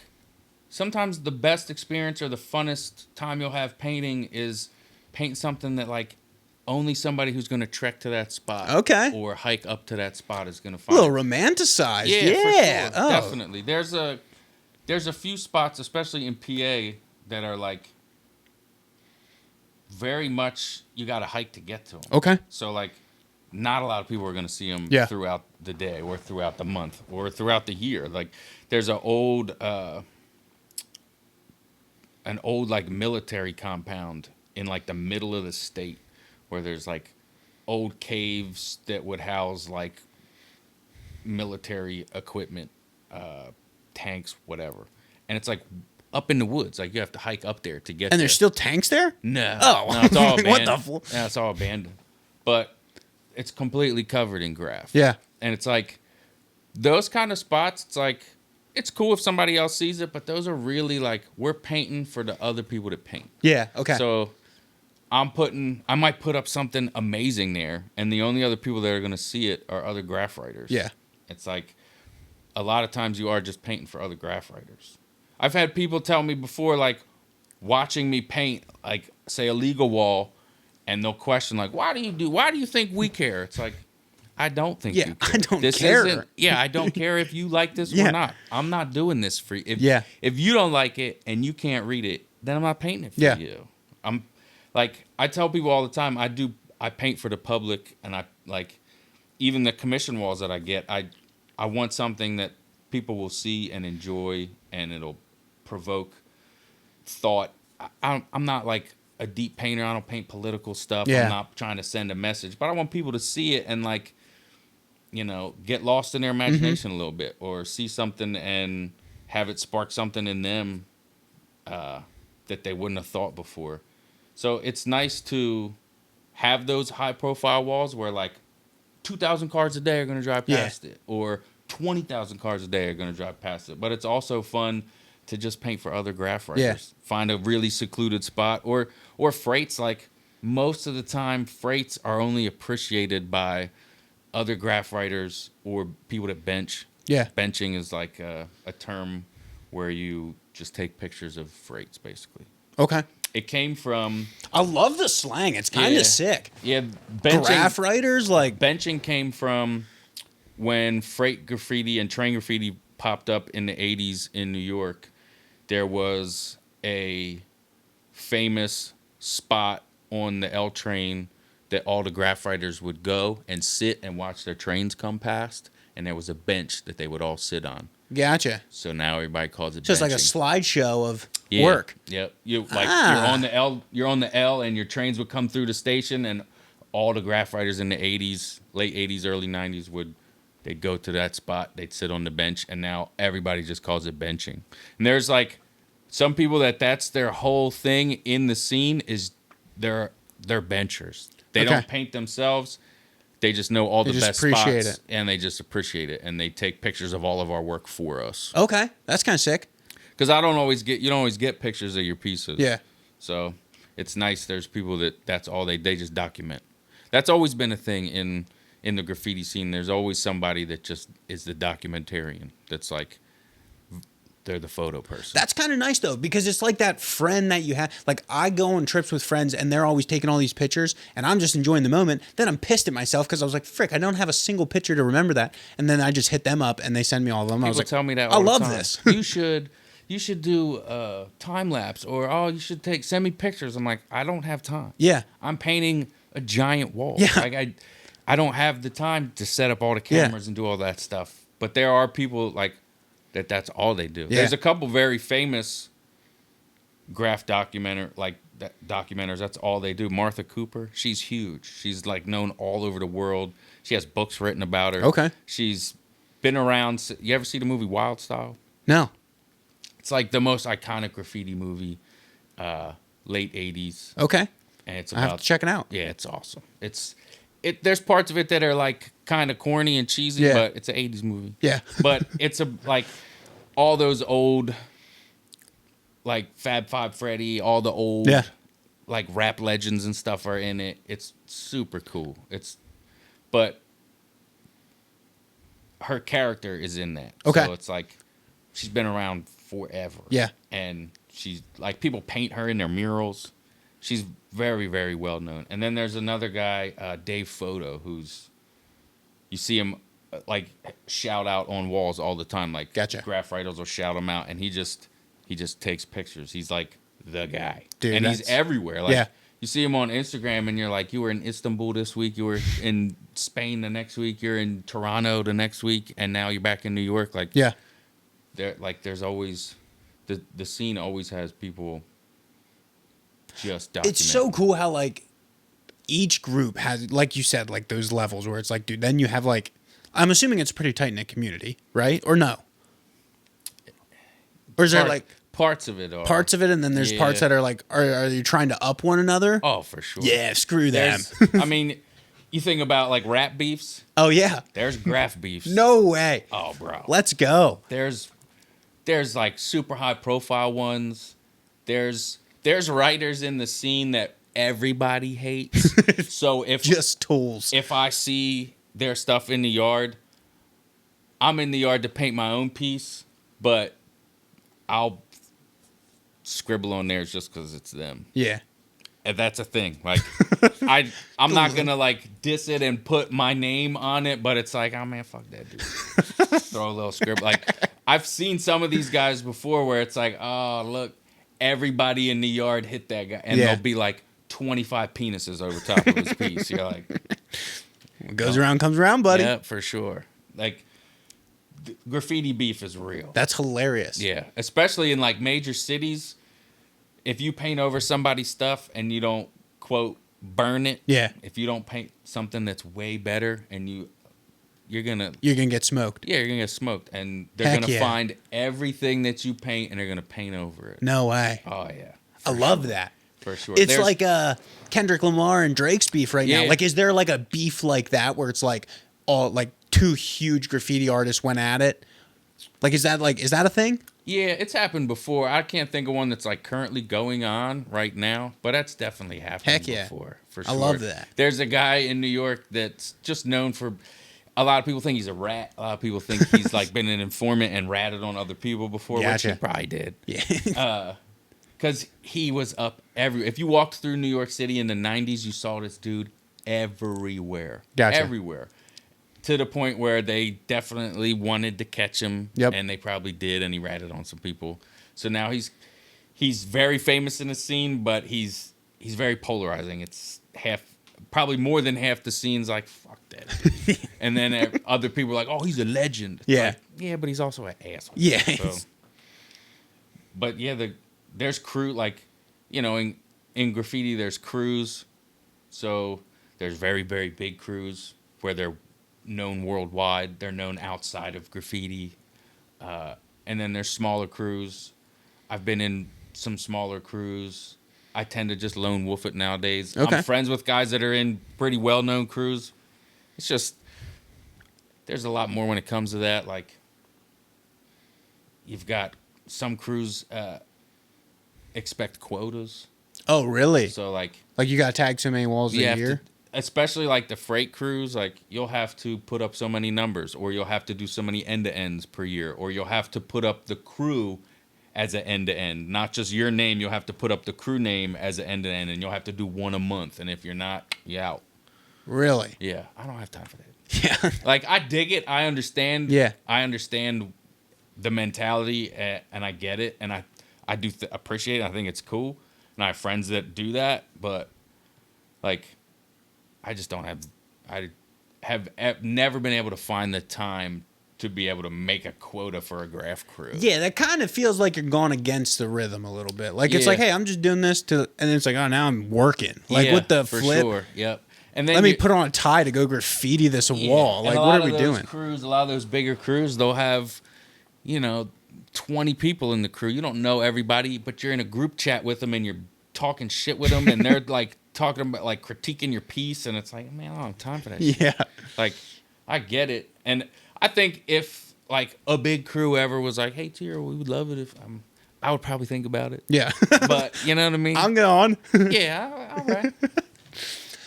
A: sometimes the best experience or the funnest time you'll have painting is painting something that, like, only somebody who's going to trek to that spot or hike up to that spot is going to find.
B: A little romanticized. Yeah.
A: For sure. Oh. Definitely. There's a few spots, especially in PA, that are, like, very much you got to hike to get to them.
B: Okay.
A: So, like, not a lot of people are going to see them throughout the day or throughout the month or throughout the year. Like, there's an old like military compound in like the middle of the state where there's like old caves that would house like military equipment, tanks, whatever. And it's like up in the woods. Like, you have to hike up there to get there.
B: And there's still tanks there?
A: No.
B: Oh.
A: No, it's all abandoned.
B: What the fuck?
A: Yeah, it's all abandoned. But it's completely covered in graff.
B: Yeah.
A: And it's like, those kind of spots, it's like, it's cool if somebody else sees it, but those are really like, we're painting for the other people to paint.
B: Yeah, okay.
A: So I might put up something amazing there, and the only other people that are going to see it are other graff writers.
B: Yeah.
A: It's like, a lot of times you are just painting for other graff writers. I've had people tell me before, like, watching me paint, like, say, a legal wall, and they'll question, like, why do you think we care? It's like, I don't think
B: Yeah,
A: you care.
B: I don't
A: This
B: care.
A: isn't- Yeah, I don't care if you like this
B: Yeah.
A: or not. I'm not doing this for you.
B: Yeah.
A: If you don't like it and you can't read it, then I'm not painting it for
B: Yeah.
A: you. I'm like, I tell people all the time, I paint for the public, and I like, even the commission walls that I get, I want something that people will see and enjoy, and it'll provoke thought. I'm not like a deep painter. I don't paint political stuff.
B: Yeah.
A: I'm not trying to send a message, but I want people to see it and like, get lost in their imagination a little bit, or see something and have it spark something in them that they wouldn't have thought before. So it's nice to have those high profile walls where like 2,000 cars a day are going to drive past it, or 20,000 cars a day are going to drive past it. But it's also fun to just paint for other graff writers.
B: Yeah.
A: Find a really secluded spot, or freights. Like, most of the time, freights are only appreciated by other graff writers or people that bench.
B: Yeah.
A: Benching is like a term where you just take pictures of freights, basically.
B: Okay.
A: It came from...
B: I love the slang. It's kind of
A: Yeah.
B: sick.
A: Yeah, benching...
B: Graph writers, like...
A: Benching came from when freight graffiti and train graffiti popped up in the 80s in New York. There was a famous spot on the L train that all the graff writers would go and sit and watch their trains come past, and there was a bench that they would all sit on.
B: Gotcha.
A: So now everybody calls it
B: Just
A: benching.
B: like a slideshow of
A: Yeah.
B: work.
A: Yep. You're
B: Ah.
A: on the L. You're on the L, and your trains would come through the station, and all the graff writers in the 80s, late 80s, early 90s they'd go to that spot. They'd sit on the bench, and now everybody just calls it benching. And there's like some people that's their whole thing in the scene is they're benchers. They don't paint themselves. They just know all the best
B: appreciate
A: spots, and they just appreciate it, and they take pictures of all of our work for us.
B: Okay. That's kind of sick.
A: Because you don't always get pictures of your pieces.
B: Yeah.
A: So it's nice. There's people that's all they just document. That's always been a thing in the graffiti scene. There's always somebody that just is the documentarian. That's like, they're the photo person.
B: That's kind of nice, though, because it's like that friend that you have. Like, I go on trips with friends, and they're always taking all these pictures, and I'm just enjoying the moment. Then I'm pissed at myself because I was like, frick, I don't have a single picture to remember that. And then I just hit them up, and they send me all of them. I was
A: People
B: like,
A: tell me that
B: I
A: all the
B: love
A: time.
B: this.
A: You should do time lapse, or you should send me pictures. I'm like, I don't have time.
B: Yeah.
A: I'm painting a giant wall.
B: Yeah.
A: Like I don't have the time to set up all the cameras and do all that stuff. But there are people like that's all they do.
B: Yeah.
A: There's a couple very famous graff documenters. That's all they do. Martha Cooper, she's huge. She's like known all over the world. She has books written about her.
B: Okay.
A: She's been around. You ever see the movie Wild Style?
B: No.
A: It's like the most iconic graffiti movie, late 80s.
B: Okay.
A: And it's
B: I have
A: about
B: to check it out.
A: Yeah, it's awesome. There's parts of it that are like kind of corny and cheesy, but it's an 80s movie.
B: Yeah.
A: But it's like all those old, like Fab Five Freddy, all the old like rap legends and stuff are in it. It's super cool. But her character is in that.
B: Okay.
A: So it's like she's been around forever.
B: Yeah.
A: And she's like, people paint her in their murals. She's very, very well known. And then there's another guy, Dave Photo, who's, you see him like shout out on walls all the time. Like,
B: Gotcha.
A: Graff writers will shout him out, and he just takes pictures. He's like the guy,
B: dude,
A: and he's everywhere. Like, you see him on Instagram, and you're like, you were in Istanbul this week, you were in Spain the next week, you're in Toronto the next week, and now you're back in New York. Like, there's always the scene always has people just documenting.
B: It's so cool how like each group has, like you said, like those levels where it's like, dude, then you have like, I'm assuming it's a pretty tight knit community, right? Or no? Or is there like
A: parts of it are
B: parts of it, and then there's parts that are like, are you trying to up one another?
A: Oh, for sure.
B: Yeah, screw them.
A: I mean, you think about like rap beefs.
B: Oh yeah,
A: there's graff beefs.
B: No way.
A: Oh, bro.
B: Let's go.
A: There's like super high profile ones. There's writers in the scene that everybody hates. So if
B: just tools.
A: If I see their stuff in the yard, I'm in the yard to paint my own piece, but I'll scribble on theirs just because it's them.
B: Yeah.
A: And that's a thing. Like, I'm not gonna like diss it and put my name on it, but it's like, oh man, fuck that dude. Throw a little script. Like, I've seen some of these guys before where it's like, oh look, everybody in the yard hit that guy, and there'll be like 25 penises over top of his piece. You're like,
B: what goes around comes around, buddy.
A: Yeah, for sure. Like, graffiti beef is real.
B: That's hilarious.
A: Yeah, especially in like major cities. If you paint over somebody's stuff and you don't, quote, burn it.
B: Yeah.
A: If you don't paint something that's way better and you're gonna
B: get smoked.
A: Yeah, you're gonna get smoked, and they're gonna find everything that you paint and they're gonna paint over it.
B: No way.
A: Oh yeah.
B: I love that.
A: For sure.
B: It's like Kendrick Lamar and Drake's beef right now. Like, is there like a beef like that where it's like all like two huge graffiti artists went at it? Like, is that a thing?
A: Yeah, it's happened before. I can't think of one that's like currently going on right now, but that's definitely happened before. For sure.
B: I love that.
A: There's a guy in New York that's just known for. A lot of people think he's a rat. A lot of people think he's like been an informant and ratted on other people before, which he probably did. Yeah. Because he was up if you walked through New York City in the 90s, you saw this dude everywhere.
B: Gotcha.
A: Everywhere. To the point where they definitely wanted to catch him, and they probably did, and he ratted on some people. So now he's very famous in the scene, but he's very polarizing. It's probably more than half the scene's like, fuck that dude. And then other people are like, oh, he's a legend.
B: Yeah.
A: Like, yeah, but he's also an asshole.
B: Yeah.
A: So. But yeah, there's crew, like, you know, in graffiti there's crews. So there's very, very big crews where they're known worldwide. They're known outside of graffiti. And then there's smaller crews. I've been in some smaller crews. I tend to just lone wolf it nowadays. Okay. I'm friends with guys that are in pretty well-known crews. It's just, there's a lot more when it comes to that. Like, you've got some crews expect quotas.
B: Oh, really?
A: So, like
B: you got to tag so many walls a year?
A: Especially like the freight crews, like you'll have to put up so many numbers, or you'll have to do so many end-to-ends per year, or you'll have to put up the crew as an end-to-end. Not just your name, you'll have to put up the crew name as an end-to-end, and you'll have to do one a month. And if you're not, you're out.
B: Really?
A: Yeah. I don't have time for that.
B: Yeah.
A: Like, I dig it. I understand.
B: Yeah.
A: I understand the mentality, and I get it. And I do appreciate it. I think it's cool. And I have friends that do that. But, like, I just don't have... I have never been able to find the time to be able to make a quota for a graff crew.
B: Yeah, that kind of feels like you're going against the rhythm a little bit. Like, it's like, hey, I'm just doing this and then it's like, oh, now I'm working. Like, with the flip.
A: Sure. Yep. And then
B: let me put on a tie to go graffiti this wall. Like, what are we doing?
A: A lot of those bigger crews, they'll have, 20 people in the crew. You don't know everybody, but you're in a group chat with them and you're talking shit with them, and they're like talking about like critiquing your piece, and it's like, man, I don't have time for that shit.
B: Yeah.
A: Like, I get it. And I think if like a big crew ever was like, hey, Teer, we would love it if I would probably think about it.
B: Yeah.
A: But you know what I mean?
B: I'm going.
A: Yeah, all right.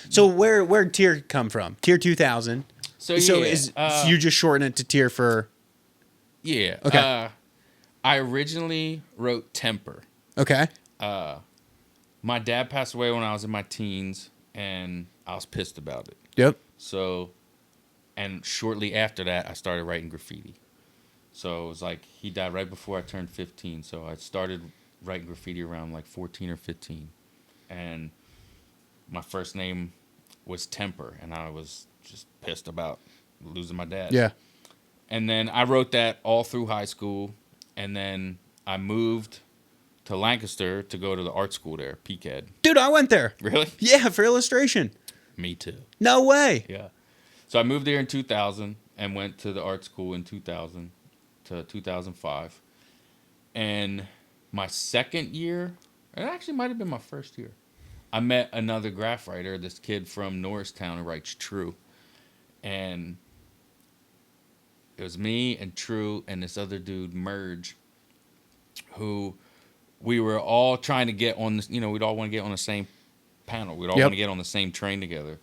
B: So where'd Teer come from? Teer2thousand.
A: So
B: you just shorten it to Teer for...
A: Yeah.
B: Okay.
A: I originally wrote Temper.
B: Okay.
A: My dad passed away when I was in my teens, and I was pissed about it.
B: Yep.
A: So, and shortly after that, I started writing graffiti. So it was like he died right before I turned 15. So I started writing graffiti around like 14 or 15. And my first name was Temper, and I was just pissed about losing my dad.
B: Yeah.
A: And then I wrote that all through high school, and then I moved to Lancaster to go to the art school there, PCAD.
B: Dude, I went there.
A: Really?
B: Yeah, for illustration.
A: Me too.
B: No way.
A: Yeah. So I moved there in 2000 and went to the art school in 2000 to 2005. And my second year, it actually might have been my first year, I met another graff writer, this kid from Norristown who writes True. And it was me and True and this other dude, Merge, who we were all trying to get on this, we'd all want to get on the same panel. We'd all want to get on the same train together.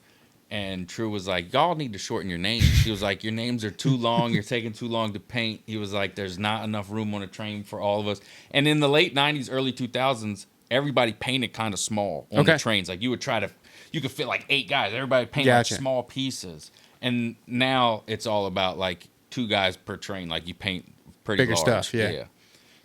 A: And True was like, y'all need to shorten your names. He was like, your names are too long. You're taking too long to paint. He was like, there's not enough room on a train for all of us. And in the late 90s, early 2000s, everybody painted kind of small on the trains. Like you could fit like 8 guys. Everybody painted like small pieces. And now it's all about like 2 guys per train. Like you paint pretty
B: bigger
A: large
B: stuff. Yeah.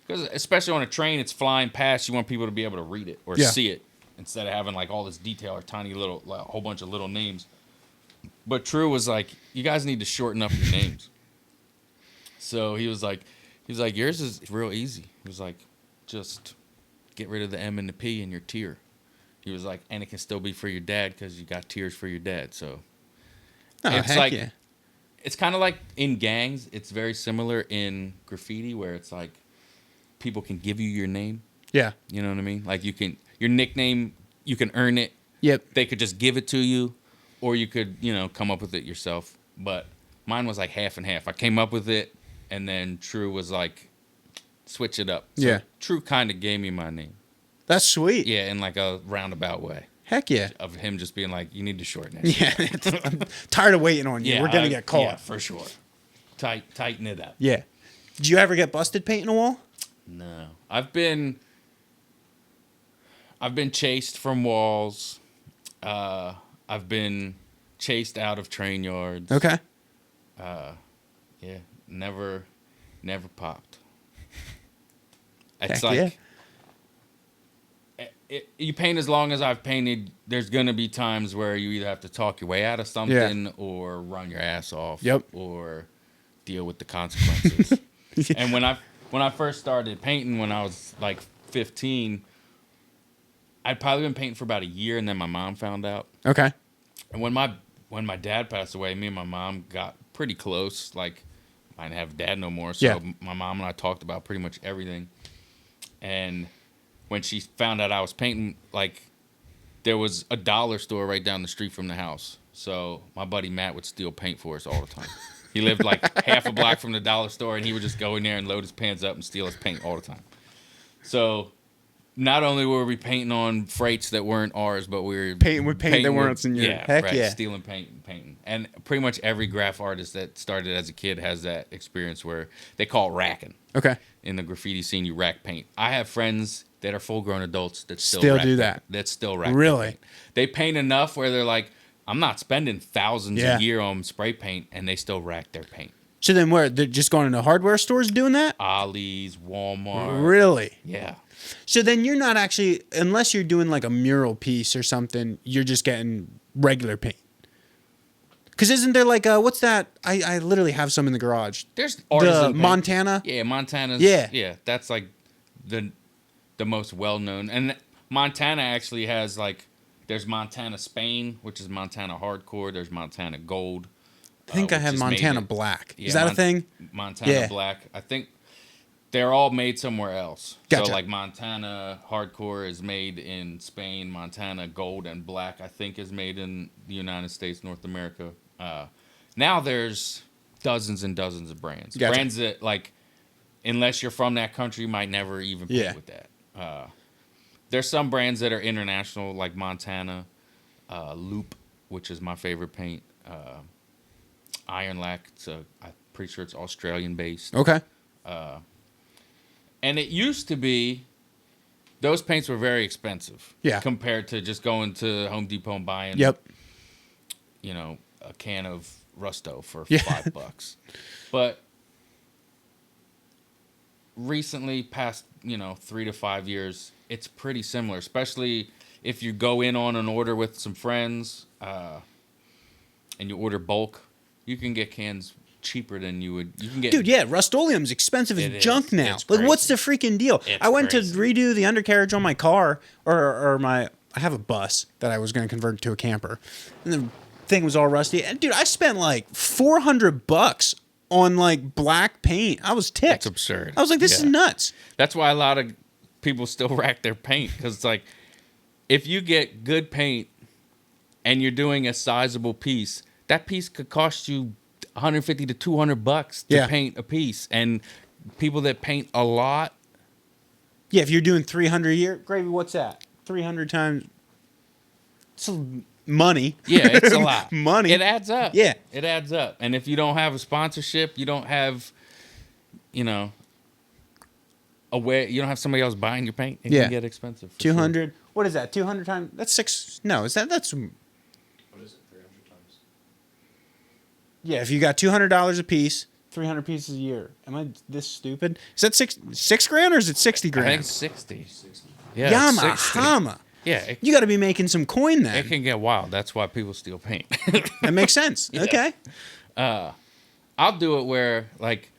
A: Because especially on a train, it's flying past. You want people to be able to read it or see it instead of having like all this detail or tiny little, like, a whole bunch of little names. But True was like, you guys need to shorten up your names. So he was like, yours is real easy. He was like, just get rid of the M and the P in your tier. He was like, and it can still be for your dad because you got tiers for your dad. So it's like, it's kind of like in gangs. It's very similar in graffiti where it's like people can give you your name.
B: Yeah.
A: You know what I mean? Like your nickname, you can earn it.
B: Yep.
A: They could just give it to you, or you could, come up with it yourself. But mine was like half and half. I came up with it, and then True was like, switch it up. So True kind of gave me my name.
B: That's sweet.
A: Yeah, in like a roundabout way.
B: Heck yeah.
A: Of him just being like, you need to shorten it.
B: Yeah. I'm tired of waiting on you.
A: Yeah,
B: we're going to get caught.
A: Yeah, for sure. Tighten it up.
B: Yeah. Did you ever get busted painting a wall?
A: No. I've been chased from walls. I've been chased out of train yards.
B: Okay.
A: Yeah, never popped.
B: Heck
A: It's like you paint as long as I've painted. There's gonna be times where you either have to talk your way out of something or run your ass off.
B: Yep.
A: Or deal with the consequences. And when I first started painting when I was like 15, I'd probably been painting for about a year, and then my mom found out.
B: Okay.
A: And when my dad passed away, me and my mom got pretty close. Like, I didn't have dad no more, so my mom and I talked about pretty much everything. And when she found out I was painting, like, there was a dollar store right down the street from the house. So my buddy Matt would steal paint for us all the time. He lived like half a block from the dollar store, and he would just go in there and load his pants up and steal his paint all the time. So not only were we painting on freights that weren't ours, but we were
B: painting with paint that weren't in your...
A: Yeah, stealing paint and painting. And pretty much every graff artist that started as a kid has that experience where they call it racking.
B: Okay.
A: In the graffiti scene, you rack paint. I have friends that are full-grown adults that still
B: do
A: paint.
B: that.
A: That still rack
B: Really?
A: paint. They paint enough where they're like, I'm not spending thousands a year on spray paint, and they still rack their paint.
B: So then where? They're just going into hardware stores doing that?
A: Ollie's, Walmart.
B: Really?
A: Yeah.
B: So then you're not actually, unless you're doing like a mural piece or something, you're just getting regular paint. Because isn't there like, what's that? I literally have some in the garage.
A: There's artisan paint.
B: Montana?
A: Yeah, Montana's.
B: Yeah.
A: Yeah, that's like the most well-known. And Montana actually has like, there's Montana Spain, which is Montana Hardcore. There's Montana Gold.
B: I think I have Montana Black. Is that a thing?
A: Montana Black. I think they're all made somewhere else.
B: Gotcha.
A: So like Montana Hardcore is made in Spain. Montana Gold and Black, I think, is made in the United States, North America. Now there's dozens and dozens of brands.
B: Gotcha.
A: Brands that, like, unless you're from that country, you might never even paint with that. There's some brands that are international, like Montana, Loop, which is my favorite paint. Iron Lac, I'm pretty sure it's Australian based.
B: Okay.
A: And it used to be, those paints were very expensive.
B: Yeah.
A: Compared to just going to Home Depot and buying, a can of Rusto for $5. But recently, past 3 to 5 years, it's pretty similar, especially if you go in on an order with some friends and you order bulk, you can get cans cheaper than you would. You can get,
B: dude, yeah, Rust-Oleum's expensive as junk now. Like, what's the freaking deal? I went to redo the undercarriage on my car, or I have a bus that I was going to convert to a camper, and the thing was all rusty. And dude, I spent like $400 on like black paint. I was ticked.
A: It's absurd.
B: I was like, this is nuts.
A: That's why a lot of people still rack their paint, because it's like, if you get good paint and you're doing a sizable piece, that piece could cost you $150 to $200 to paint a piece. And people that paint a lot,
B: if you're doing 300 a year, Gravy, what's that? 300 times, it's money.
A: Yeah, it's a lot.
B: Money.
A: It adds up.
B: Yeah,
A: it adds up. And if you don't have a sponsorship, you don't have, away. You don't have somebody else buying your paint. It
B: Yeah.
A: can get expensive. For
B: 200. What is that? 200 times? That's six. No, that's.
C: What is it? 300 times.
B: Yeah, if you got $200 a piece, 300 pieces a year. Am I this stupid? Is that six grand or is it 60
A: Sure. I think
B: grand?
A: it's 60.
C: 60.
A: Yeah,
B: Yama
A: 60.
B: hama.
A: Yeah,
B: You got to be making some coin
A: it
B: then.
A: can get wild. That's why people steal paint.
B: That makes sense.
A: Yeah.
B: Okay.
A: I'll do it where like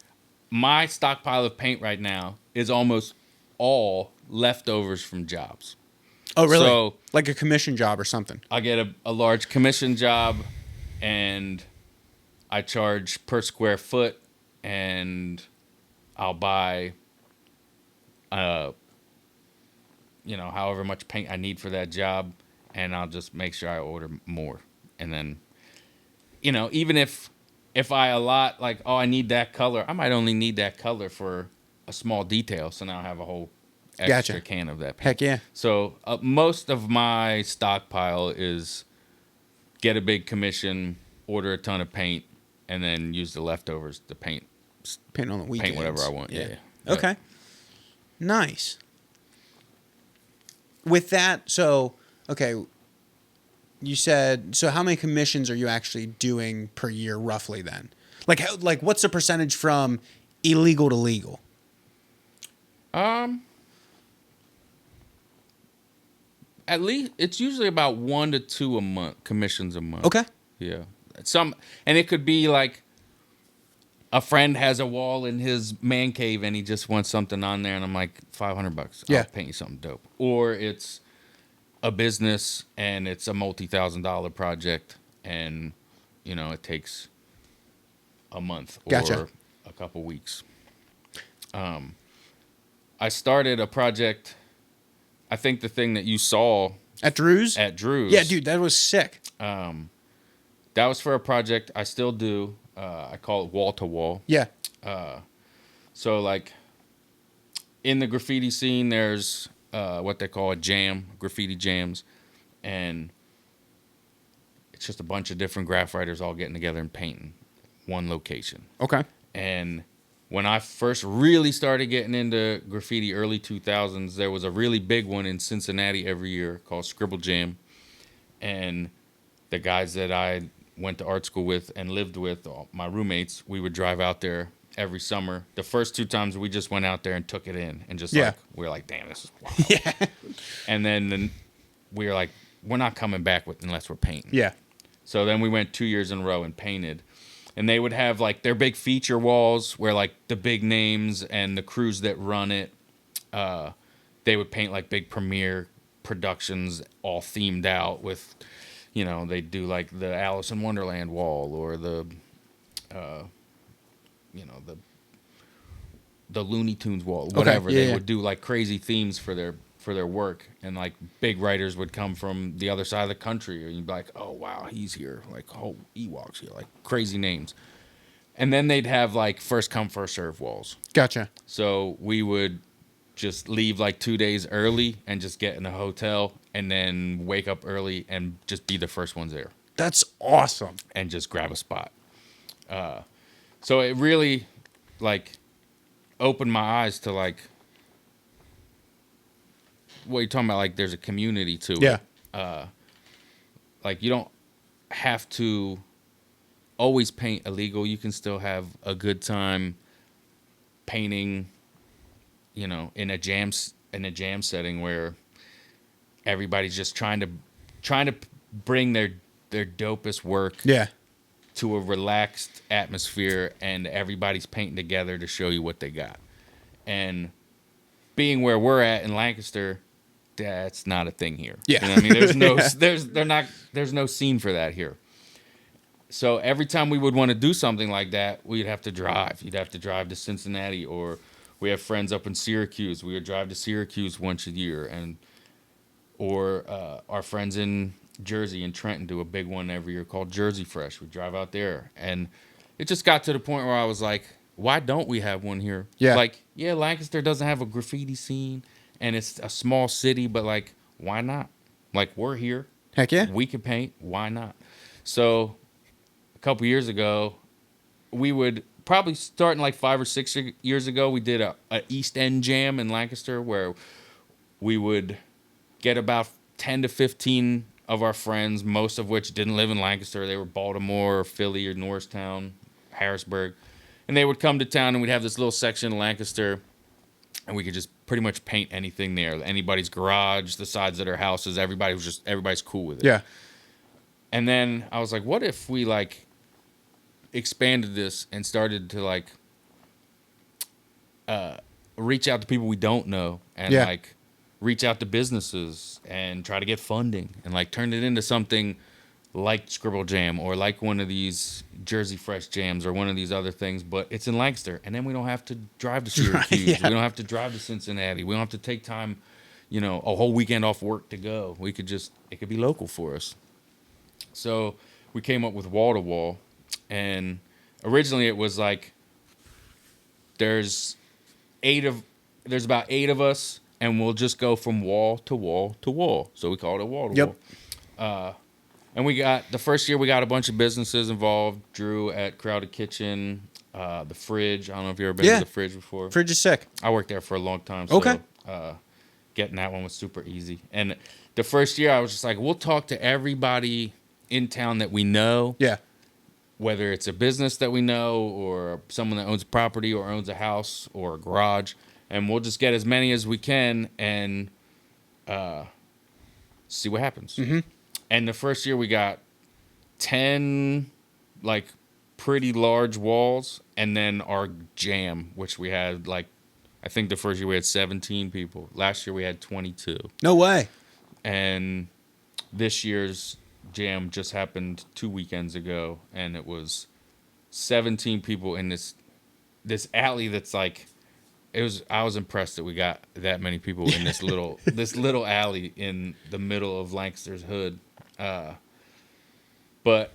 A: my stockpile of paint right now is almost all leftovers from jobs.
B: Oh, really?
A: So-
B: Like a commission job or something.
A: I get a large commission job, and I charge per square foot, and I'll buy, however much paint I need for that job, and I'll just make sure I order more, and then, even if I allot like, oh, I need that color, I might only need that color for a small detail, so now I have a whole extra
B: Gotcha.
A: can of that paint.
B: Heck yeah.
A: So most of my stockpile is get a big commission, order a ton of paint, and then use the leftovers to paint
B: Paint on the weekends.
A: whatever I want. Yeah.
B: Okay. Nice. With that, so, okay, you said, so how many commissions are you actually doing per year roughly then? Like what's the percentage from illegal to legal?
A: At least it's usually about 1 to 2 a month commissions a month.
B: Okay.
A: Yeah. And it could be like a friend has a wall in his man cave and he just wants something on there, and I'm like, $500.
B: Yeah.
A: I'll paint you something dope. Or it's a business and it's a multi-$1,000 project, and it takes a month or
B: Gotcha.
A: a couple weeks. I started a project. I think the thing that you saw
B: At Drew's?
A: at Drew's.
B: Yeah, dude, that was sick.
A: That was for a project I still do. I call it wall to wall.
B: Yeah.
A: So like in the graffiti scene, there's what they call a jam, graffiti jams, and it's just a bunch of different graph writers all getting together and painting one location.
B: Okay.
A: And when I first really started getting into graffiti, early 2000s, there was a really big one in Cincinnati every year called Scribble Jam. And the guys that I went to art school with and lived with, my roommates, we would drive out there every summer. The first 2 times we just went out there and took it in, and just
B: Yeah.
A: we were like, damn, this is wild.
B: Yeah.
A: And then we were like, we're not coming back unless we're painting.
B: Yeah.
A: So then we went 2 years in a row and painted. And they would have like their big feature walls where like the big names and the crews that run it, they would paint like big premiere productions all themed out with, they'd do like the Alice in Wonderland wall or the Looney Tunes wall, whatever.
B: yeah,
A: They
B: yeah.
A: would do like crazy themes for their work, and like big writers would come from the other side of the country, and you'd be like, oh wow, he's here, like, oh, Ewok's here, like crazy names. And then they'd have like first come first serve walls.
B: Gotcha.
A: So we would just leave like 2 days early and just get in a hotel, and then wake up early and just be the first ones there
B: That's awesome.
A: and just grab a spot. So it really like opened my eyes to like what you're talking about. Like there's a community to
B: Yeah.
A: it. Like you don't have to always paint illegal. You can still have a good time painting, in a jam setting where everybody's just trying to bring their dopest work
B: Yeah.
A: to a relaxed atmosphere, and everybody's painting together to show you what they got. And being where we're at in Lancaster, that's not a thing here.
B: Yeah.
A: You know what I mean, there's no
B: Yeah.
A: there's no scene for that here. So every time we would want to do something like that, we'd have to drive. You'd have to drive to Cincinnati, or we have friends up in Syracuse. We would drive to Syracuse once a year, or our friends in Jersey and Trenton do a big one every year called Jersey Fresh. We drive out there, and it just got to the point where I was like, why don't we have one here?
B: Yeah.
A: Like, yeah, Lancaster doesn't have a graffiti scene, and it's a small city, but like, why not? Like, we're here.
B: Heck yeah.
A: We can paint. Why not? So a couple years ago, we would probably starting like 5 or 6 years ago, we did a East End jam in Lancaster where we would get about 10 to 15 of our friends, most of which didn't live in Lancaster. They were Baltimore, or Philly, or Norristown, Harrisburg. And they would come to town, and we'd have this little section in Lancaster, and we could just pretty much paint anything there. Anybody's garage, the sides of their houses, everybody's cool with it.
B: Yeah.
A: And then I was like, what if we, like, expanded this and started to, like, reach out to people we don't know and, like, reach out to businesses and try to get funding and, like, turn it into something like Scribble Jam or like one of these Jersey Fresh jams or one of these other things, but it's in Lancaster. And then we don't have to drive to Syracuse. We don't have to drive to Cincinnati. We don't have to take time, you know, a whole weekend off work to go. It could be local for us. So we came up with Wall to Wall. And originally it was like there's about 8 of us, and we'll just go from wall to wall to wall. So we called it Wall to Wall. And the first year we got a bunch of businesses involved. Drew at Crowded Kitchen, the Fridge. I don't know if you've ever been to the Fridge before.
B: Fridge is sick.
A: I worked there for a long time. So, getting that one was super easy. And the first year I was just like, we'll talk to everybody in town that we know.
B: Yeah.
A: Whether it's a business that we know or someone that owns property or owns a house or a garage. And we'll just get as many as we can and see what happens. Mm-hmm. And the first year we got 10, like, pretty large walls. And then our jam, which we had, like, I think the first year we had 17 people. Last year we had 22.
B: No way.
A: And this year's jam just happened 2 weekends ago. And it was 17 people in this alley that's, like, I was impressed that we got that many people in this little alley in the middle of Lancaster's hood. But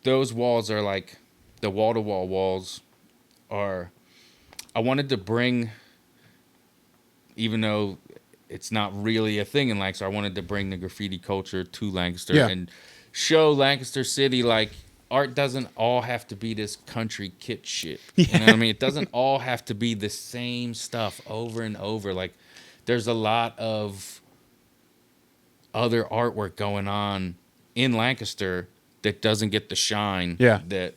A: those walls are like the wall-to-wall walls are. I wanted to bring, even though it's not really a thing in Lancaster, I wanted to bring the graffiti culture to Lancaster and show Lancaster City like. Art doesn't all have to be this country kit shit. You know what I mean? It doesn't all have to be the same stuff over and over. Like, there's a lot of other artwork going on in Lancaster that doesn't get the shine that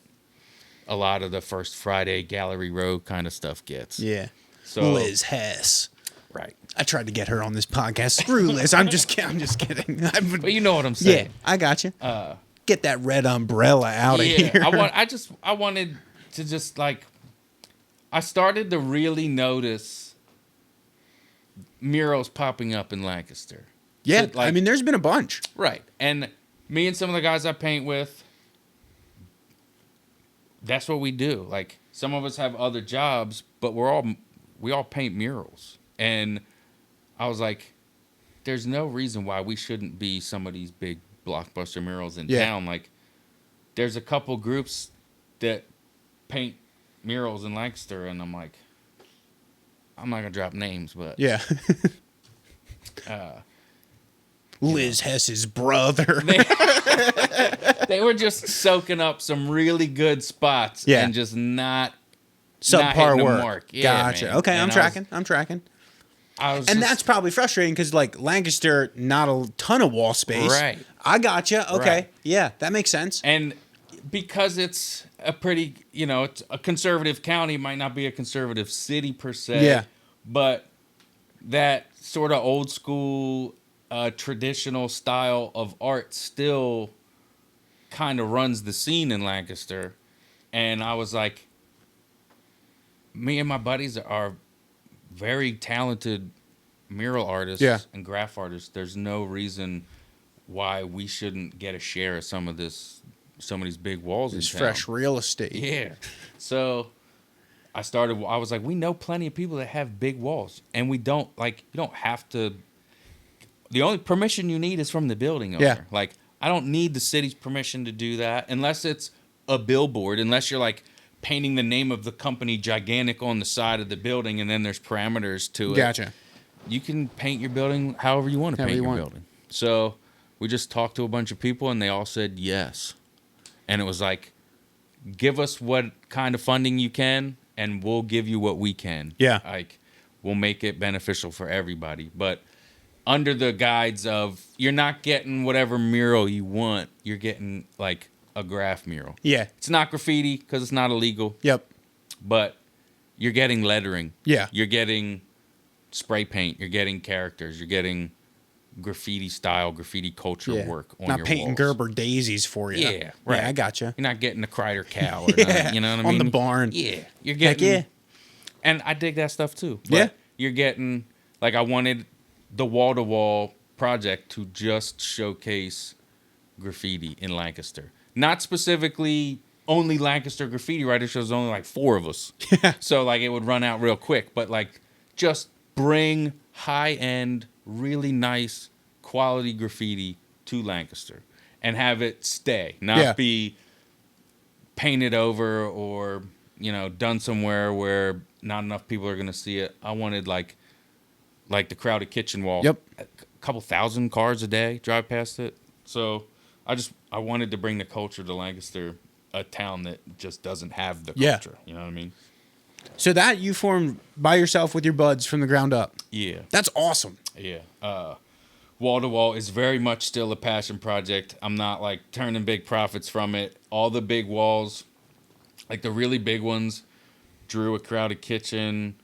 A: a lot of the First Friday Gallery Row kind of stuff gets.
B: Yeah.
A: So
B: Liz Hess.
A: Right.
B: I tried to get her on this podcast. Screw Liz. I'm just kidding.
A: But you know what I'm saying.
B: Yeah, I got you. Get that red umbrella out of here.
A: I wanted to just, like, I started to really notice murals popping up in Lancaster.
B: Yeah,
A: So, like,
B: I mean, there's been a bunch.
A: Right. And me and some of the guys I paint with, that's what we do. Like, some of us have other jobs, but we all paint murals. And I was like, there's no reason why we shouldn't be some of these big blockbuster murals in town. Like, there's a couple groups that paint murals in Lancaster, and I'm like, I'm not gonna drop names, but
B: Liz Hess's brother.
A: They were just soaking up some really good spots and just not
B: subpar work.
A: Mark.
B: Yeah, gotcha. Man. Okay,
A: and
B: I'm tracking.
A: And
B: that's probably frustrating because, like, Lancaster, not a ton of wall space.
A: Right.
B: I gotcha. Okay. Right. Yeah, that makes sense.
A: And because it's a pretty, it's a conservative county, might not be a conservative city per se.
B: Yeah.
A: But that sort of old school, traditional style of art still kind of runs the scene in Lancaster. And I was like, me and my buddies are very talented mural artists and graff artists. There's no reason why we shouldn't get a share of some of these big walls in town.
B: Fresh real estate.
A: Yeah. So I was like, we know plenty of people that have big walls, and we don't, like, you don't have to. The only permission you need is from the building owner.
B: Yeah.
A: Like, I don't need the city's permission to do that unless it's a billboard, unless you're like painting the name of the company gigantic on the side of the building, and then there's parameters to it.
B: Gotcha.
A: You can paint your building however you want to paint your building. So we just talked to a bunch of people, and they all said yes. And it was like give us what kind of funding you can, and we'll give you what we can.
B: Yeah.
A: Like, we'll make it beneficial for everybody. But under the guides of, you're not getting whatever mural you want. You're getting, like, a graff mural.
B: Yeah.
A: It's not graffiti because it's not illegal.
B: Yep.
A: But you're getting lettering.
B: Yeah.
A: You're getting spray paint. You're getting characters. You're getting graffiti style, graffiti culture work on
B: not
A: your
B: painting
A: walls.
B: Gerber daisies for you.
A: Yeah, right.
B: Yeah, I gotcha.
A: You're not getting a Kreider cow or
B: Yeah,
A: nothing, you know what I mean?
B: on the barn.
A: Yeah. You're
B: Heck
A: getting...
B: yeah.
A: And I dig that stuff too. But
B: Yeah.
A: you're getting... Like, I wanted the wall-to-wall project to just showcase graffiti in Lancaster. Not specifically only Lancaster graffiti writers, there's only like 4 of us.
B: Yeah.
A: So, like, it would run out real quick. But, like, just bring high-end, really nice, quality graffiti to Lancaster. And have it stay. Not be painted over or, you know, done somewhere where not enough people are going to see it. I wanted, like the Crowded Kitchen wall.
B: Yep.
A: A couple thousand cars a day drive past it. So I wanted to bring the culture to Lancaster, a town that just doesn't have the culture. You know what I mean?
B: So that you formed by yourself with your buds from the ground up.
A: Yeah.
B: That's awesome.
A: Yeah. Wall to Wall is very much still a passion project. I'm not like turning big profits from it. All the big walls, like the really big ones, Drew a Crowded Kitchen,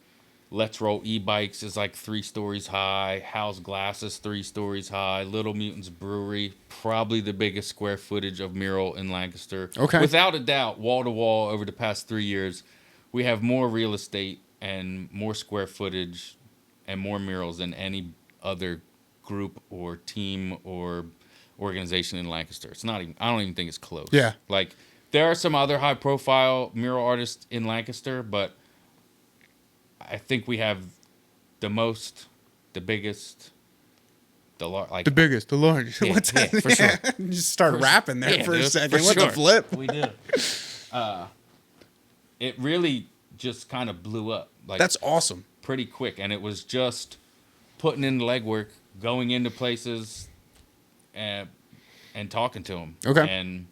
A: Let's Roll E-Bikes is like 3 stories high. House Glass is 3 stories high. Little Mutants Brewery, probably the biggest square footage of mural in Lancaster.
B: Okay.
A: Without a doubt, Wall to Wall over the past 3 years, we have more real estate and more square footage and more murals than any other group or team or organization in Lancaster. It's not even, I don't even think it's close.
B: Yeah.
A: Like, there are some other high profile mural artists in Lancaster, but I think we have the most, the biggest, like
B: The biggest, the largest.
A: Yeah,
B: What's that?
A: yeah, for sure.
B: Just start rapping there for a
A: dude,
B: second.
A: for
B: What the
A: sure.
B: flip?
A: We do. It really just kind of blew up. Like,
B: That's awesome.
A: pretty quick, and it was just putting in the legwork, going into places, and talking to them.
B: Okay.
A: And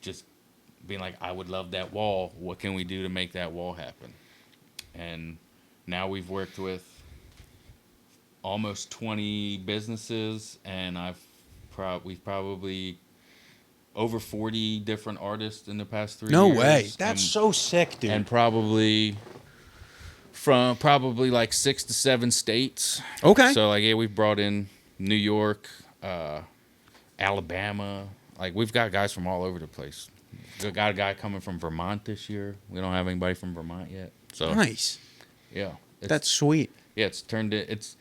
A: just being like, I would love that wall. What can we do to make that wall happen? And now we've worked with almost 20 businesses, and we've probably over 40 different artists in the past 3
B: No
A: years.
B: way. That's
A: And-
B: so sick, dude.
A: and probably from like 6 to 7 states.
B: Okay.
A: So like, yeah, we've brought in New York, Alabama. Like, we've got guys from all over the place. We got a guy coming from Vermont this year. We don't have anybody from Vermont yet. So
B: Nice.
A: yeah,
B: That's sweet.
A: yeah, it's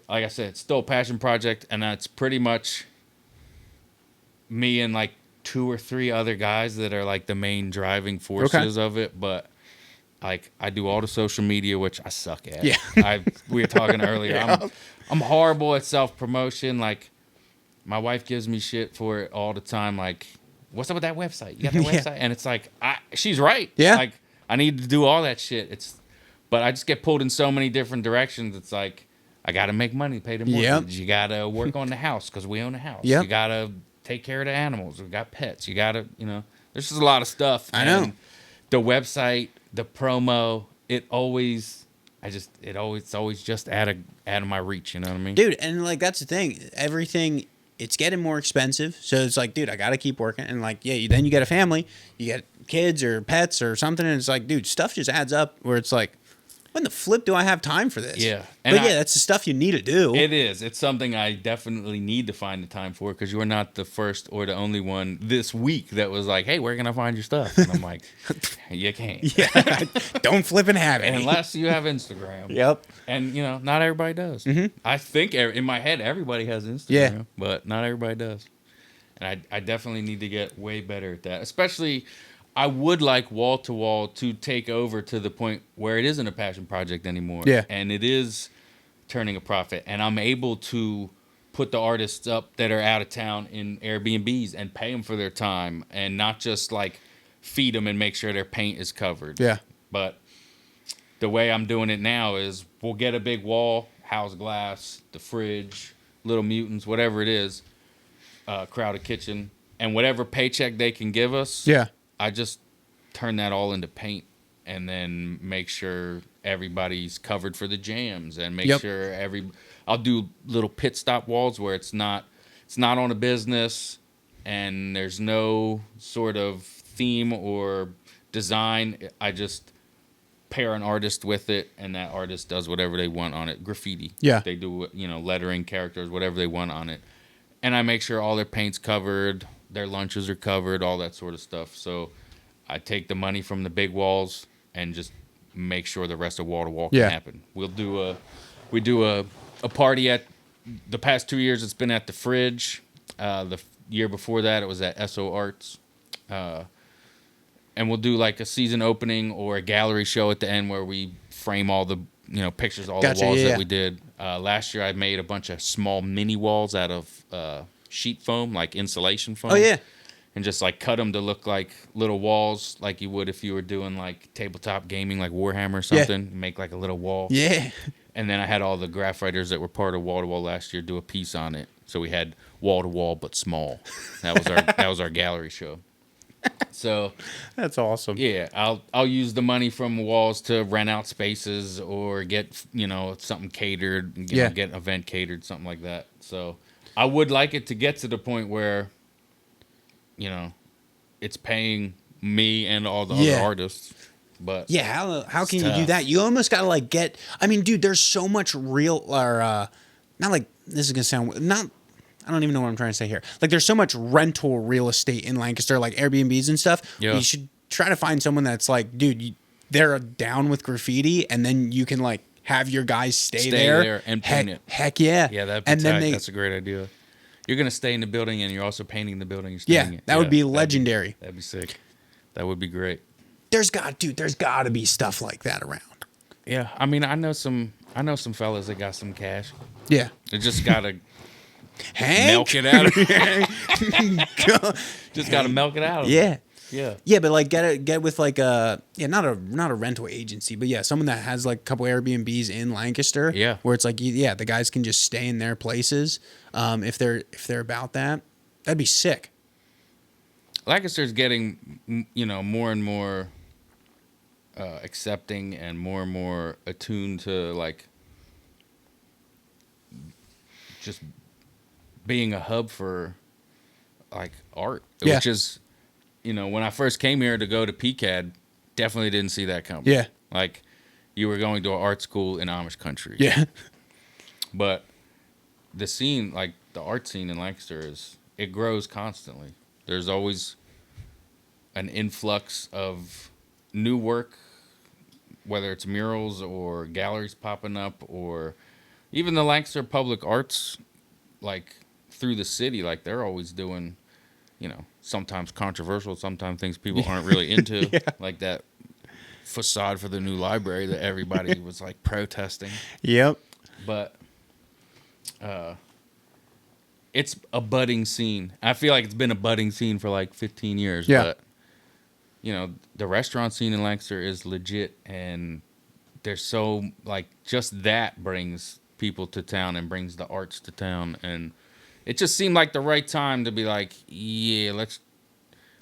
A: like I said, it's still a passion project, and that's pretty much me and like 2 or 3 other guys that are like the main driving forces of it. But like, I do all the social media, which I suck at.
B: Yeah.
A: We were talking earlier.
B: Yeah.
A: I'm horrible at self promotion. Like, my wife gives me shit for it all the time. Like, what's up with that website? You got that
B: Yeah.
A: website? And it's like, she's right.
B: Yeah.
A: Like, I need to do all that shit. But I just get pulled in so many different directions. It's like, I got to make money, pay the mortgage.
B: Yep.
A: You got to work on the house because we own a house.
B: Yep.
A: You got to take care of the animals. We got pets. You got to, there's just a lot of stuff.
B: I know.
A: And the website, the promo, it's always just out of my reach. You know what I mean?
B: Dude, and like, that's the thing. Everything, it's getting more expensive. So it's like, dude, I got to keep working. And like, yeah, then you get a family, you get kids or pets or something. And it's like, dude, stuff just adds up where it's like, when the flip do I have time for this?
A: Yeah.
B: But yeah, that's the stuff you need to do.
A: It is. It's something I definitely need to find the time for, because you're not the first or the only one this week that was like, hey, where can I find your stuff? And I'm like, you can't.
B: Yeah. Don't flip and have it.
A: Unless you have Instagram.
B: Yep.
A: And, not everybody does.
B: Mm-hmm.
A: I think in my head, everybody has Instagram.
B: Yeah.
A: But not everybody does. And I definitely need to get way better at that. Especially, I would like Wall to Wall to take over to the point where it isn't a passion project anymore.
B: Yeah.
A: And it is turning a profit. And I'm able to put the artists up that are out of town in Airbnbs and pay them for their time, and not just like feed them and make sure their paint is covered.
B: Yeah.
A: But the way I'm doing it now is we'll get a big wall, House Glass, the fridge, Little Mutants, whatever it is, Crowded Kitchen, and whatever paycheck they can give us.
B: Yeah.
A: I just turn that all into paint, and then make sure everybody's covered for the jams, and make sure I'll do little pit stop walls where it's not on a business, and there's no sort of theme or design. I just pair an artist with it, and that artist does whatever they want on it. Graffiti.
B: Yeah.
A: They do, lettering, characters, whatever they want on it. And I make sure all their paint's covered, their lunches are covered, all that sort of stuff. So I take the money from the big walls and just make sure the rest of wall to wall can happen. We do a party at, the past 2 years it's been at the Fridge. The year before that it was at SO Arts. And we'll do like a season opening or a gallery show at the end where we frame all the pictures, all the walls that we did. Last year I made a bunch of small mini walls out of sheet foam, like insulation foam.
B: Oh yeah.
A: And just like cut them to look like little walls, like you would if you were doing like tabletop gaming, like Warhammer or something. Make like a little wall.
B: Yeah.
A: And then I had all the graph writers that were part of Wall to Wall last year do a piece on it. So we had wall to wall but small. That was our gallery show. So
B: that's awesome.
A: Yeah, I'll use the money from walls to rent out spaces or get something catered, get an event catered, something like that. So I would like it to get to the point where it's paying me and all the other artists. But
B: how can you do that? You almost gotta like get. I mean, dude, there's so much real or not like this is gonna sound not. I don't even know what I'm trying to say here. Like, there's so much rental real estate in Lancaster, like Airbnbs and stuff. Yeah. You should try to find someone that's like, dude, they're down with graffiti, and then you can like have your guys stay there
A: and paint it.
B: Heck yeah.
A: Yeah, that'd be tight. That's a great idea. You're gonna stay in the building, and you're also painting the building.
B: That would be legendary.
A: That'd be sick. That would be great.
B: There's got to be stuff like that around.
A: Yeah, I mean, I know some fellas that got some cash.
B: Yeah,
A: they just gotta.
B: Hank?
A: Milk it out. Just got to milk it out.
B: Yeah.
A: Yeah,
B: but like get with like not a rental agency, but someone that has like a couple Airbnbs in Lancaster.
A: Yeah,
B: where it's like the guys can just stay in their places. If they're about that, that'd be sick.
A: Lancaster's getting more and more accepting and more attuned to like just being a hub for like art, which is, when I first came here to go to PCAD, definitely didn't see that coming.
B: Yeah.
A: Like you were going to an art school in Amish country.
B: Yeah.
A: But the scene, like the art scene in Lancaster it grows constantly. There's always an influx of new work, whether it's murals or galleries popping up or even the Lancaster Public Arts, like through the city, like they're always doing, sometimes controversial, sometimes things people aren't really into, like that facade for the new library that everybody was like protesting.
B: Yep.
A: But it's a budding scene. I feel like it's been a budding scene for like 15 years.
B: Yeah.
A: But, the restaurant scene in Lancaster is legit, and there's so, like, just that brings people to town and brings the arts to town, and it just seemed like the right time to be like,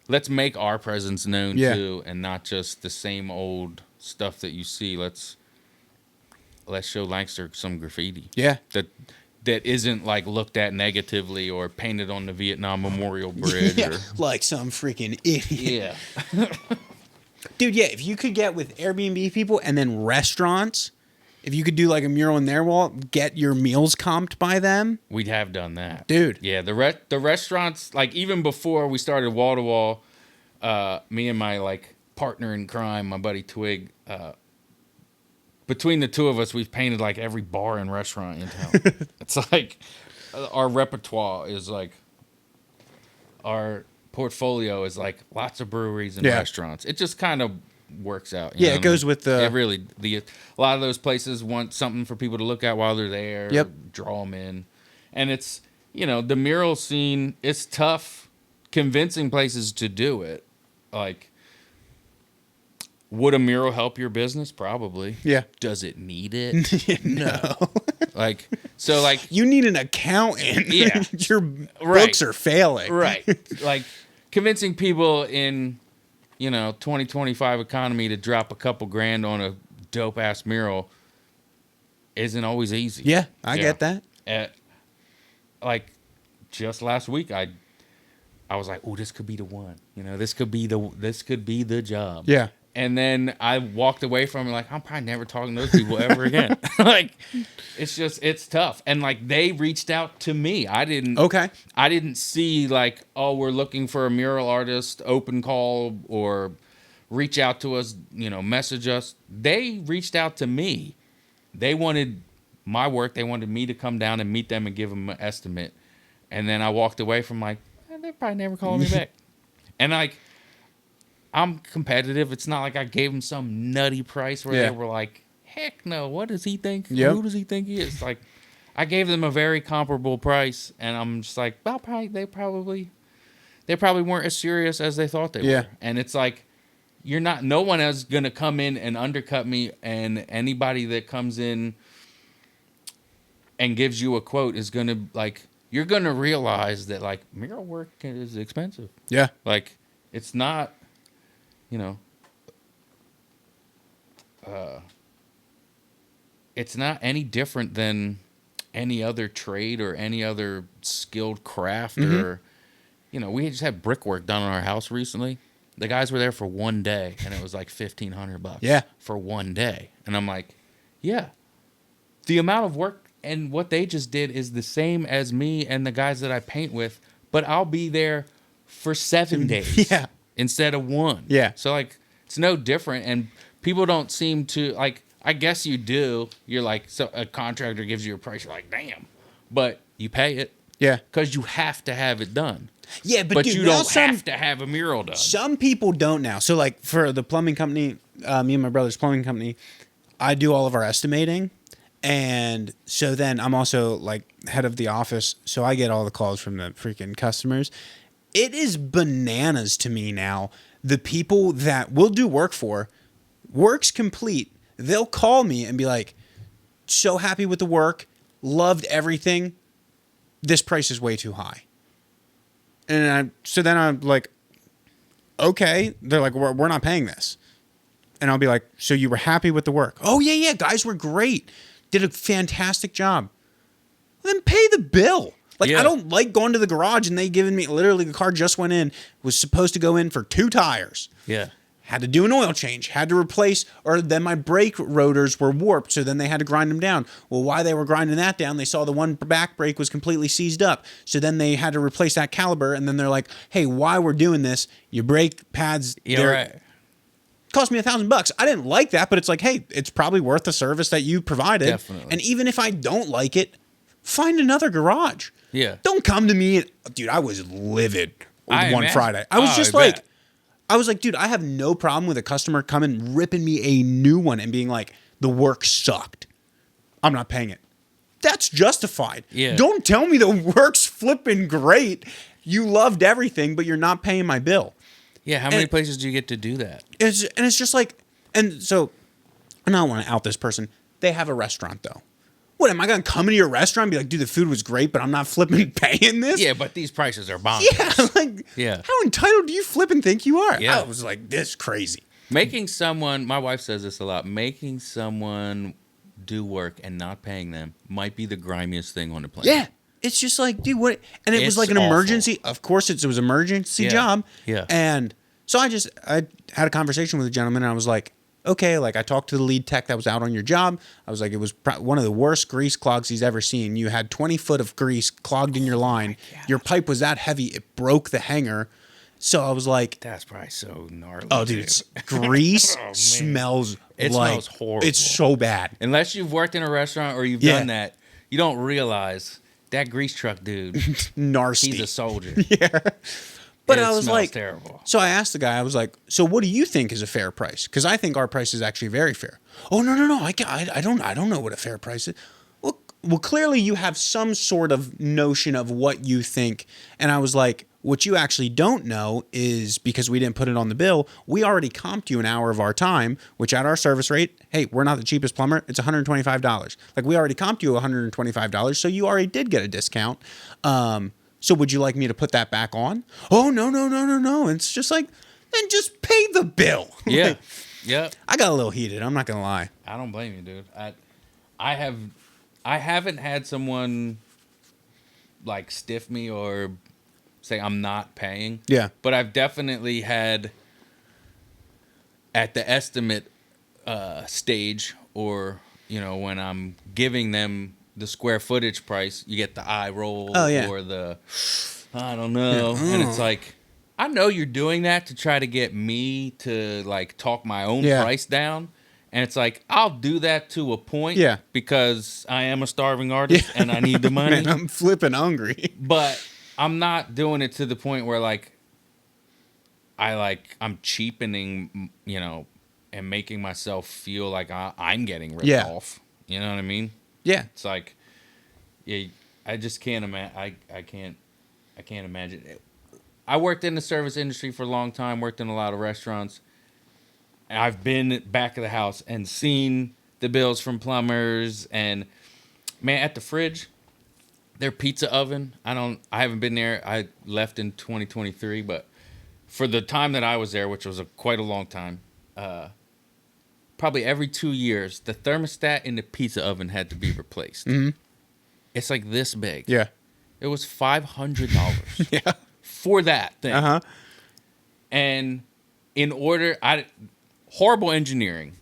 A: let's make our presence known too, and not just the same old stuff that you see. Let's show Lancaster some graffiti.
B: Yeah.
A: That isn't like looked at negatively or painted on the Vietnam Memorial Bridge.
B: Or like some freaking idiot.
A: Yeah.
B: Dude, if you could get with Airbnb people and then restaurants, if you could do like a mural in their wall, get your meals comped by them.
A: We'd have done that.
B: Dude.
A: Yeah, the restaurants, like even before we started Wall to Wall, me and my like partner in crime, my buddy Twig, between the two of us, we've painted like every bar and restaurant in town. It's like our repertoire is like our portfolio is like lots of breweries and restaurants. It just kind of works out.
B: It goes with the...
A: It really, a lot of those places want something for people to look at while they're there.
B: Yep.
A: Draw them in. And it's, the mural scene, it's tough convincing places to do it. Like, would a mural help your business? Probably.
B: Yeah.
A: Does it need it?
B: No.
A: Like,
B: you need an accountant.
A: Yeah.
B: Your books are failing.
A: Right. Like, convincing people in 2025 economy to drop a couple grand on a dope ass mural isn't always easy.
B: Yeah, I get that.
A: Like just last week, I was like, oh, this could be the one. This could be the job.
B: Yeah.
A: And then I walked away from it like, I'm probably never talking to those people ever again. Like, it's tough. And like, they reached out to me. I didn't see like, oh, we're looking for a mural artist, open call, or reach out to us, message us. They reached out to me. They wanted my work. They wanted me to come down and meet them and give them an estimate. And then I walked away from like, they're probably never calling me back. And like, I'm competitive. It's not like I gave him some nutty price where they were like, heck no, what does he think?
B: Yep.
A: Who does he think he is? Like, I gave them a very comparable price, and I'm just like, well, they probably weren't as serious as they thought they were. And it's like, no one is going to come in and undercut me, and anybody that comes in and gives you a quote is going to, like, you're going to realize that, like, mural work is expensive.
B: Yeah.
A: Like, it's not... it's not any different than any other trade or any other skilled craft or, we just had brickwork done on our house recently. The guys were there for one day and it was like $1,500 for one day. And I'm like, yeah, the amount of work and what they just did is the same as me and the guys that I paint with, but I'll be there for 7 days.
B: Yeah.
A: Instead of one.
B: Yeah.
A: So, like, it's no different. And people don't seem to, like, I guess you do. You're like, so a contractor gives you a price. You're like, damn. But you pay it.
B: Yeah.
A: Because you have to have it done.
B: Yeah, but dude,
A: you don't have to have a mural done.
B: Some people don't now. So, like, for the plumbing company, me and my brother's plumbing company, I do all of our estimating. And so then I'm also, like, head of the office. So I get all the calls from the freaking customers. It is bananas to me now. The people that we'll do work for, work's complete. They'll call me and be like, so happy with the work, loved everything. This price is way too high. And so then I'm like, okay. They're like, we're not paying this. And I'll be like, so you were happy with the work? Oh, yeah. Guys were great. Did a fantastic job. Then pay the bill. Like, I don't like going to the garage and they giving me, literally the car just went in, was supposed to go in for 2 tires.
A: Yeah.
B: Had to do an oil change, had to replace, or then my brake rotors were warped, so then they had to grind them down. Well, while they were grinding that down, they saw the one back brake was completely seized up. So then they had to replace that caliper, and then they're like, hey, while we're doing this, your brake pads, cost me $1,000. I didn't like that, but it's like, hey, it's probably worth the service that you provided.
A: Definitely.
B: And even if I don't like it, find another garage.
A: Yeah.
B: Don't come to me. Dude, I was livid one Friday. I was I was like, dude, I have no problem with a customer coming, ripping me a new one and being like, the work sucked. I'm not paying it. That's justified.
A: Yeah.
B: Don't tell me the work's flipping great. You loved everything, but you're not paying my bill.
A: Yeah, how many places do you get to do that?
B: It's just like, and so, and I don't want to out this person. They have a restaurant, though. What, am I going to come into your restaurant and be like, dude, the food was great, but I'm not flipping paying this?
A: Yeah, but these prices are bonkers.
B: Yeah, how entitled do you flipping think you are?
A: Yeah.
B: I was like, this is crazy.
A: Making someone, my wife says this a lot, making someone do work and not paying them might be the grimiest thing on the planet.
B: Yeah. It's just like, dude, what? And it was like an emergency. Of course, it was an emergency job.
A: Yeah.
B: And so I had a conversation with a gentleman, and I was like, okay, like I talked to the lead tech that was out on your job. I was like, it was one of the worst grease clogs he's ever seen. You had 20 foot of grease clogged in your line. Your pipe was that heavy, it broke the hanger. So I was like,
A: that's probably so gnarly.
B: Oh, dude, it's grease smells
A: smells horrible.
B: It's so bad.
A: Unless you've worked in a restaurant or you've done that, you don't realize that grease truck dude,
B: nasty.
A: He's a soldier.
B: Yeah. But
A: I
B: was like,
A: terrible.
B: So I asked the guy, I was like, so what do you think is a fair price? Because I think our price is actually very fair. Oh, no. I don't know what a fair price is. Well, clearly you have some sort of notion of what you think. And I was like, what you actually don't know is, because we didn't put it on the bill, we already comped you an hour of our time, which at our service rate, hey, we're not the cheapest plumber. It's $125. Like, we already comped you $125, so you already did get a discount. So would you like me to put that back on? Oh, no. It's just like, then just pay the bill.
A: Yeah.
B: Like,
A: Yep.
B: I got a little heated. I'm not gonna lie.
A: I don't blame you, dude. I haven't had someone like stiff me or say I'm not paying.
B: Yeah.
A: But I've definitely had at the estimate stage, or when I'm giving them the square footage price, you get the eye roll.
B: Oh, yeah.
A: Or the I don't know. And it's like, I know you're doing that to try to get me to like talk my own price down. And it's like, I'll do that to a point.
B: Yeah.
A: Because I am a starving artist and I need the money.
B: Man, I'm flipping hungry.
A: But I'm not doing it to the point where like I'm cheapening, and making myself feel like I'm getting ripped off. You know what I mean?
B: Yeah.
A: It's like, yeah, I just can't imagine. I can't imagine it. I worked in the service industry for a long time. Worked in a lot of restaurants. And I've been back of the house and seen the bills from plumbers and man at the fridge. Their pizza oven. I haven't been there. I left in 2023, but for the time that I was there, which was quite a long time, probably every 2 years, the thermostat in the pizza oven had to be replaced.
B: Mm-hmm.
A: It's like this big.
B: Yeah.
A: It was $500
B: Yeah.
A: for that thing.
B: Uh-huh.
A: And horrible engineering.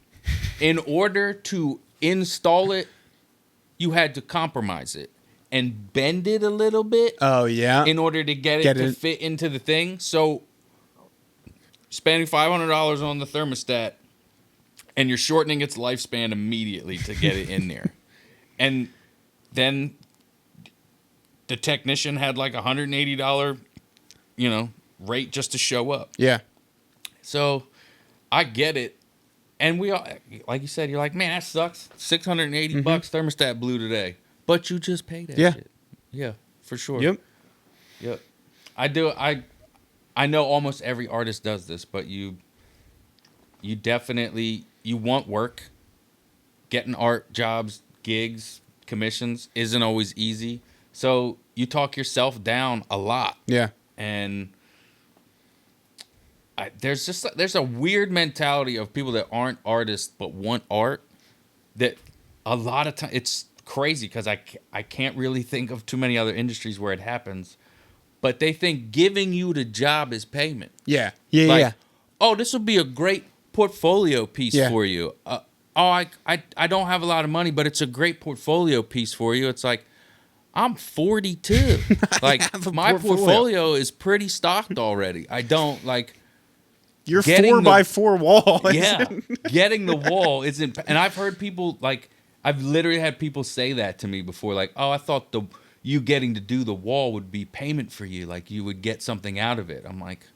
A: In order to install it, you had to compromise it and bend it a little bit.
B: Oh, yeah.
A: In order to get it to fit into the thing. So spending $500 on the thermostat and you're shortening its lifespan immediately to get it in there. And then the technician had like $180, rate just to show up.
B: Yeah.
A: So I get it. And we all, like you said, you're like, man, that sucks. $680 thermostat blew today. But you just paid that shit. Yeah, for sure. Yep. I know almost every artist does this, but you definitely, you want work. Getting art jobs, gigs, commissions isn't always easy. So you talk yourself down a lot.
B: Yeah.
A: And there's a weird mentality of people that aren't artists but want art that a lot of time it's crazy because I can't really think of too many other industries where it happens, but they think giving you the job is payment.
B: Yeah.
A: Oh, this will be a great portfolio piece for you. I don't have a lot of money, but it's a great portfolio piece for you. It's like, I'm 42. Like my portfolio is pretty stocked already. I don't like.
B: Your 4x4 wall.
A: Yeah, getting the wall isn't. And I've heard people I've literally had people say that to me before. Like, oh, I thought you getting to do the wall would be payment for you. Like you would get something out of it. I'm like,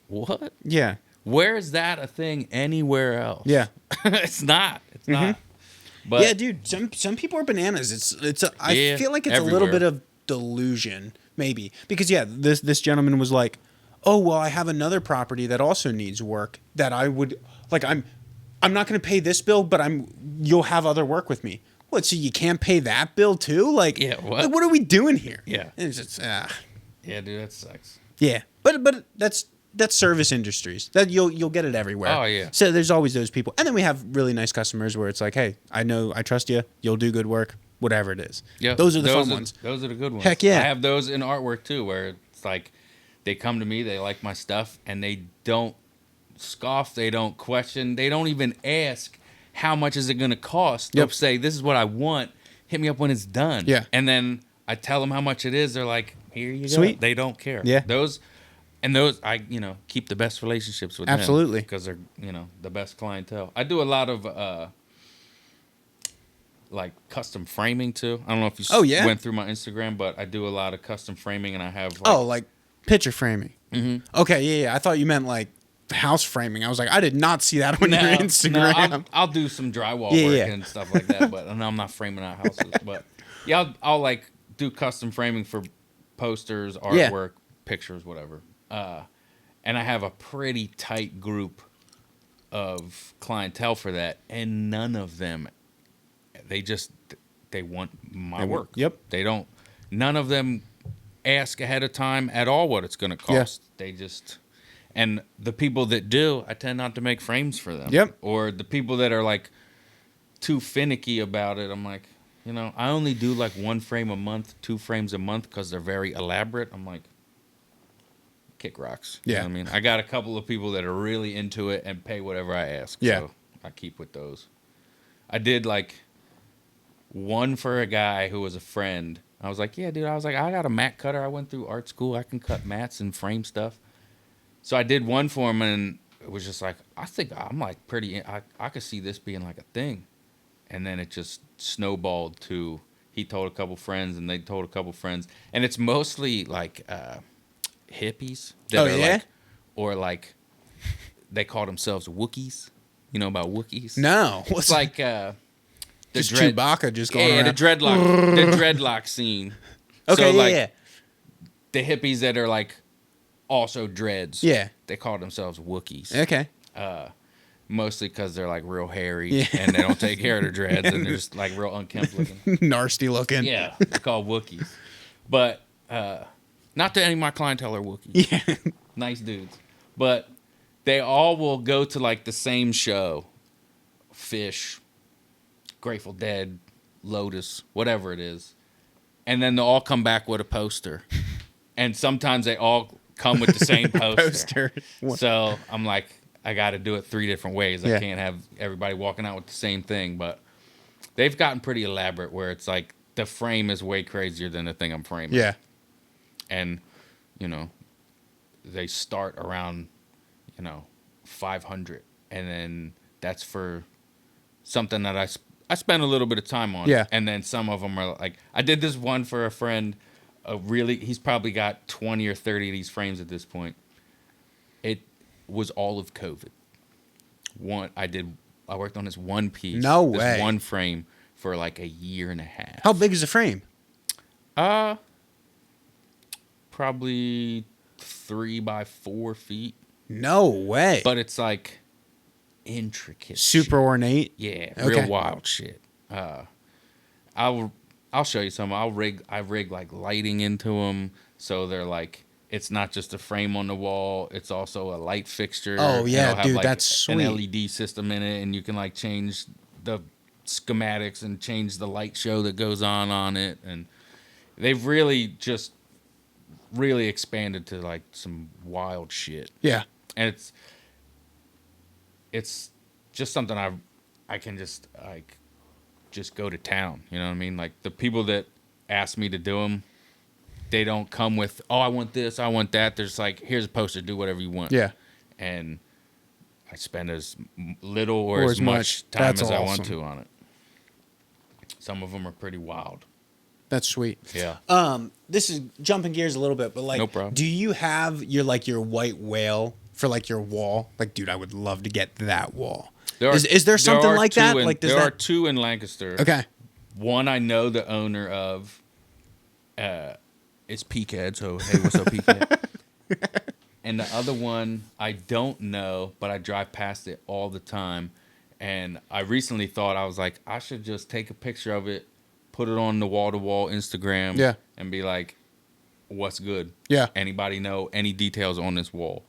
A: what?
B: Yeah.
A: Where is that a thing anywhere else?
B: Yeah.
A: It's not. It's not. But
B: yeah, dude. Some people are bananas. I feel like it's
A: everywhere.
B: a little bit of delusion, maybe, because this gentleman was like, oh well, I have another property that also needs work that I would like. I'm not going to pay this bill, but you'll have other work with me. What? So you can't pay that bill too? Like,
A: yeah. What?
B: Like, what are we doing here?
A: Yeah.
B: And it's just
A: yeah, dude, that sucks.
B: Yeah, but that's service industries. That you'll get it everywhere.
A: Oh yeah.
B: So there's always those people, and then we have really nice customers where it's like, hey, I trust you. You'll do good work, whatever it is.
A: Yeah,
B: those are the fun ones.
A: Those are the good ones.
B: Heck yeah.
A: I have those in artwork too, where it's like they come to me, they like my stuff, and they don't scoff, they don't question, they don't even ask how much is it going to cost. They'll say, this is what I want. Hit me up when it's done.
B: Yeah.
A: And then I tell them how much it is. They're like, here you go.
B: Sweet.
A: They don't care.
B: Yeah.
A: Those I keep the best relationships with
B: Absolutely.
A: them because they're the best clientele. I do a lot of like custom framing too. I don't know if you went through my Instagram, but I do a lot of custom framing, and I have
B: like picture framing. Mm-hmm. Okay, yeah. I thought you meant like house framing. I was like, I did not see that on your Instagram.
A: No, I'll do some drywall work and stuff like that, but no, I'm not framing out houses. But yeah, I'll like do custom framing for posters, artwork, pictures, whatever. And I have a pretty tight group of clientele for that, and none of them, they want my work.
B: Yep.
A: None of them ask ahead of time at all what it's going to cost. They just, And the people that do, I tend not to make frames for them.
B: Yep.
A: Or the people that are like too finicky about it, I'm like, I only do like 1 frame a month, 2 frames a month because they're very elaborate. I'm like, kick rocks. You know
B: Yeah.
A: what I mean? I got a couple of people that are really into it and pay whatever I ask.
B: Yeah.
A: So I keep with those. I did like one for a guy who was a friend. I was like, yeah, dude. I was like, I got a mat cutter. I went through art school. I can cut mats and frame stuff. So I did one for him, and it was just like, I think I'm like pretty. I could see this being like a thing, and then it just snowballed to. He told a couple friends, and they told a couple friends, and it's mostly like hippies that are like, or like they call themselves Wookiees. You know about Wookiees?
B: No,
A: It's like
B: just Chewbacca just going around.
A: the dreadlock scene.
B: Okay,
A: so, like,
B: yeah.
A: The hippies that are like also dreads.
B: Yeah.
A: They call themselves Wookiees.
B: Okay.
A: Mostly because they're like real hairy
B: Yeah.
A: and they don't take care of their dreads and they're just like real unkempt looking.
B: Nasty looking.
A: Yeah, they're called Wookiees. But not that any of my clientele are Wookiees.
B: Yeah.
A: Nice dudes. But they all will go to like the same show. Fish, Grateful Dead, Lotus, whatever it is. And then they'll all come back with a poster. And sometimes they all come with the same poster. So I'm like, I got to do it 3 different ways.
B: Yeah.
A: I can't have everybody walking out with the same thing. But they've gotten pretty elaborate where it's like the frame is way crazier than the thing I'm framing.
B: Yeah.
A: And, they start around, 500. And then that's for something that I spent a little bit of time on.
B: Yeah.
A: And then some of them are like, I did this one for a friend. He's probably got 20 or 30 of these frames at this point. It was all of COVID. I worked on this one piece.
B: No
A: this
B: way.
A: one frame for like a year and a half.
B: How big is the frame?
A: Probably 3 by 4 feet.
B: No way.
A: But it's like intricate.
B: Super ornate.
A: Yeah,
B: Okay.
A: real wild shit. I'll show you some. I rig like lighting into them, so they're like it's not just a frame on the wall. It's also a light fixture.
B: Oh, yeah,
A: and it'll have,
B: dude,
A: like,
B: that's sweet.
A: An LED system in it, and you can like change the schematics and change the light show that goes on it, and they've really expanded to like some wild shit.
B: Yeah.
A: And it's just something I can just like just go to town. You know what I mean? Like the people that ask me to do them, they don't come with, oh, I want this, I want that. There's like, here's a poster, do whatever you want.
B: Yeah.
A: And I spend as little or as much time
B: That's
A: as I
B: awesome.
A: want to on it. Some of them are pretty wild.
B: That's sweet.
A: Yeah.
B: This is jumping gears a little bit, but like,
A: No problem.
B: do you have your white whale for like your wall? Like, dude, I would love to get that wall. Is there something like that? Like,
A: there are 2 in Lancaster.
B: Okay.
A: One I know the owner of. It's Peakhead, so hey, what's up, Peakhead? And the other one I don't know, but I drive past it all the time. And I recently thought, I was like, I should just take a picture of it, put it on the wall-to-wall Instagram,
B: Yeah.
A: and be like, what's good?
B: Yeah.
A: Anybody know any details on this wall?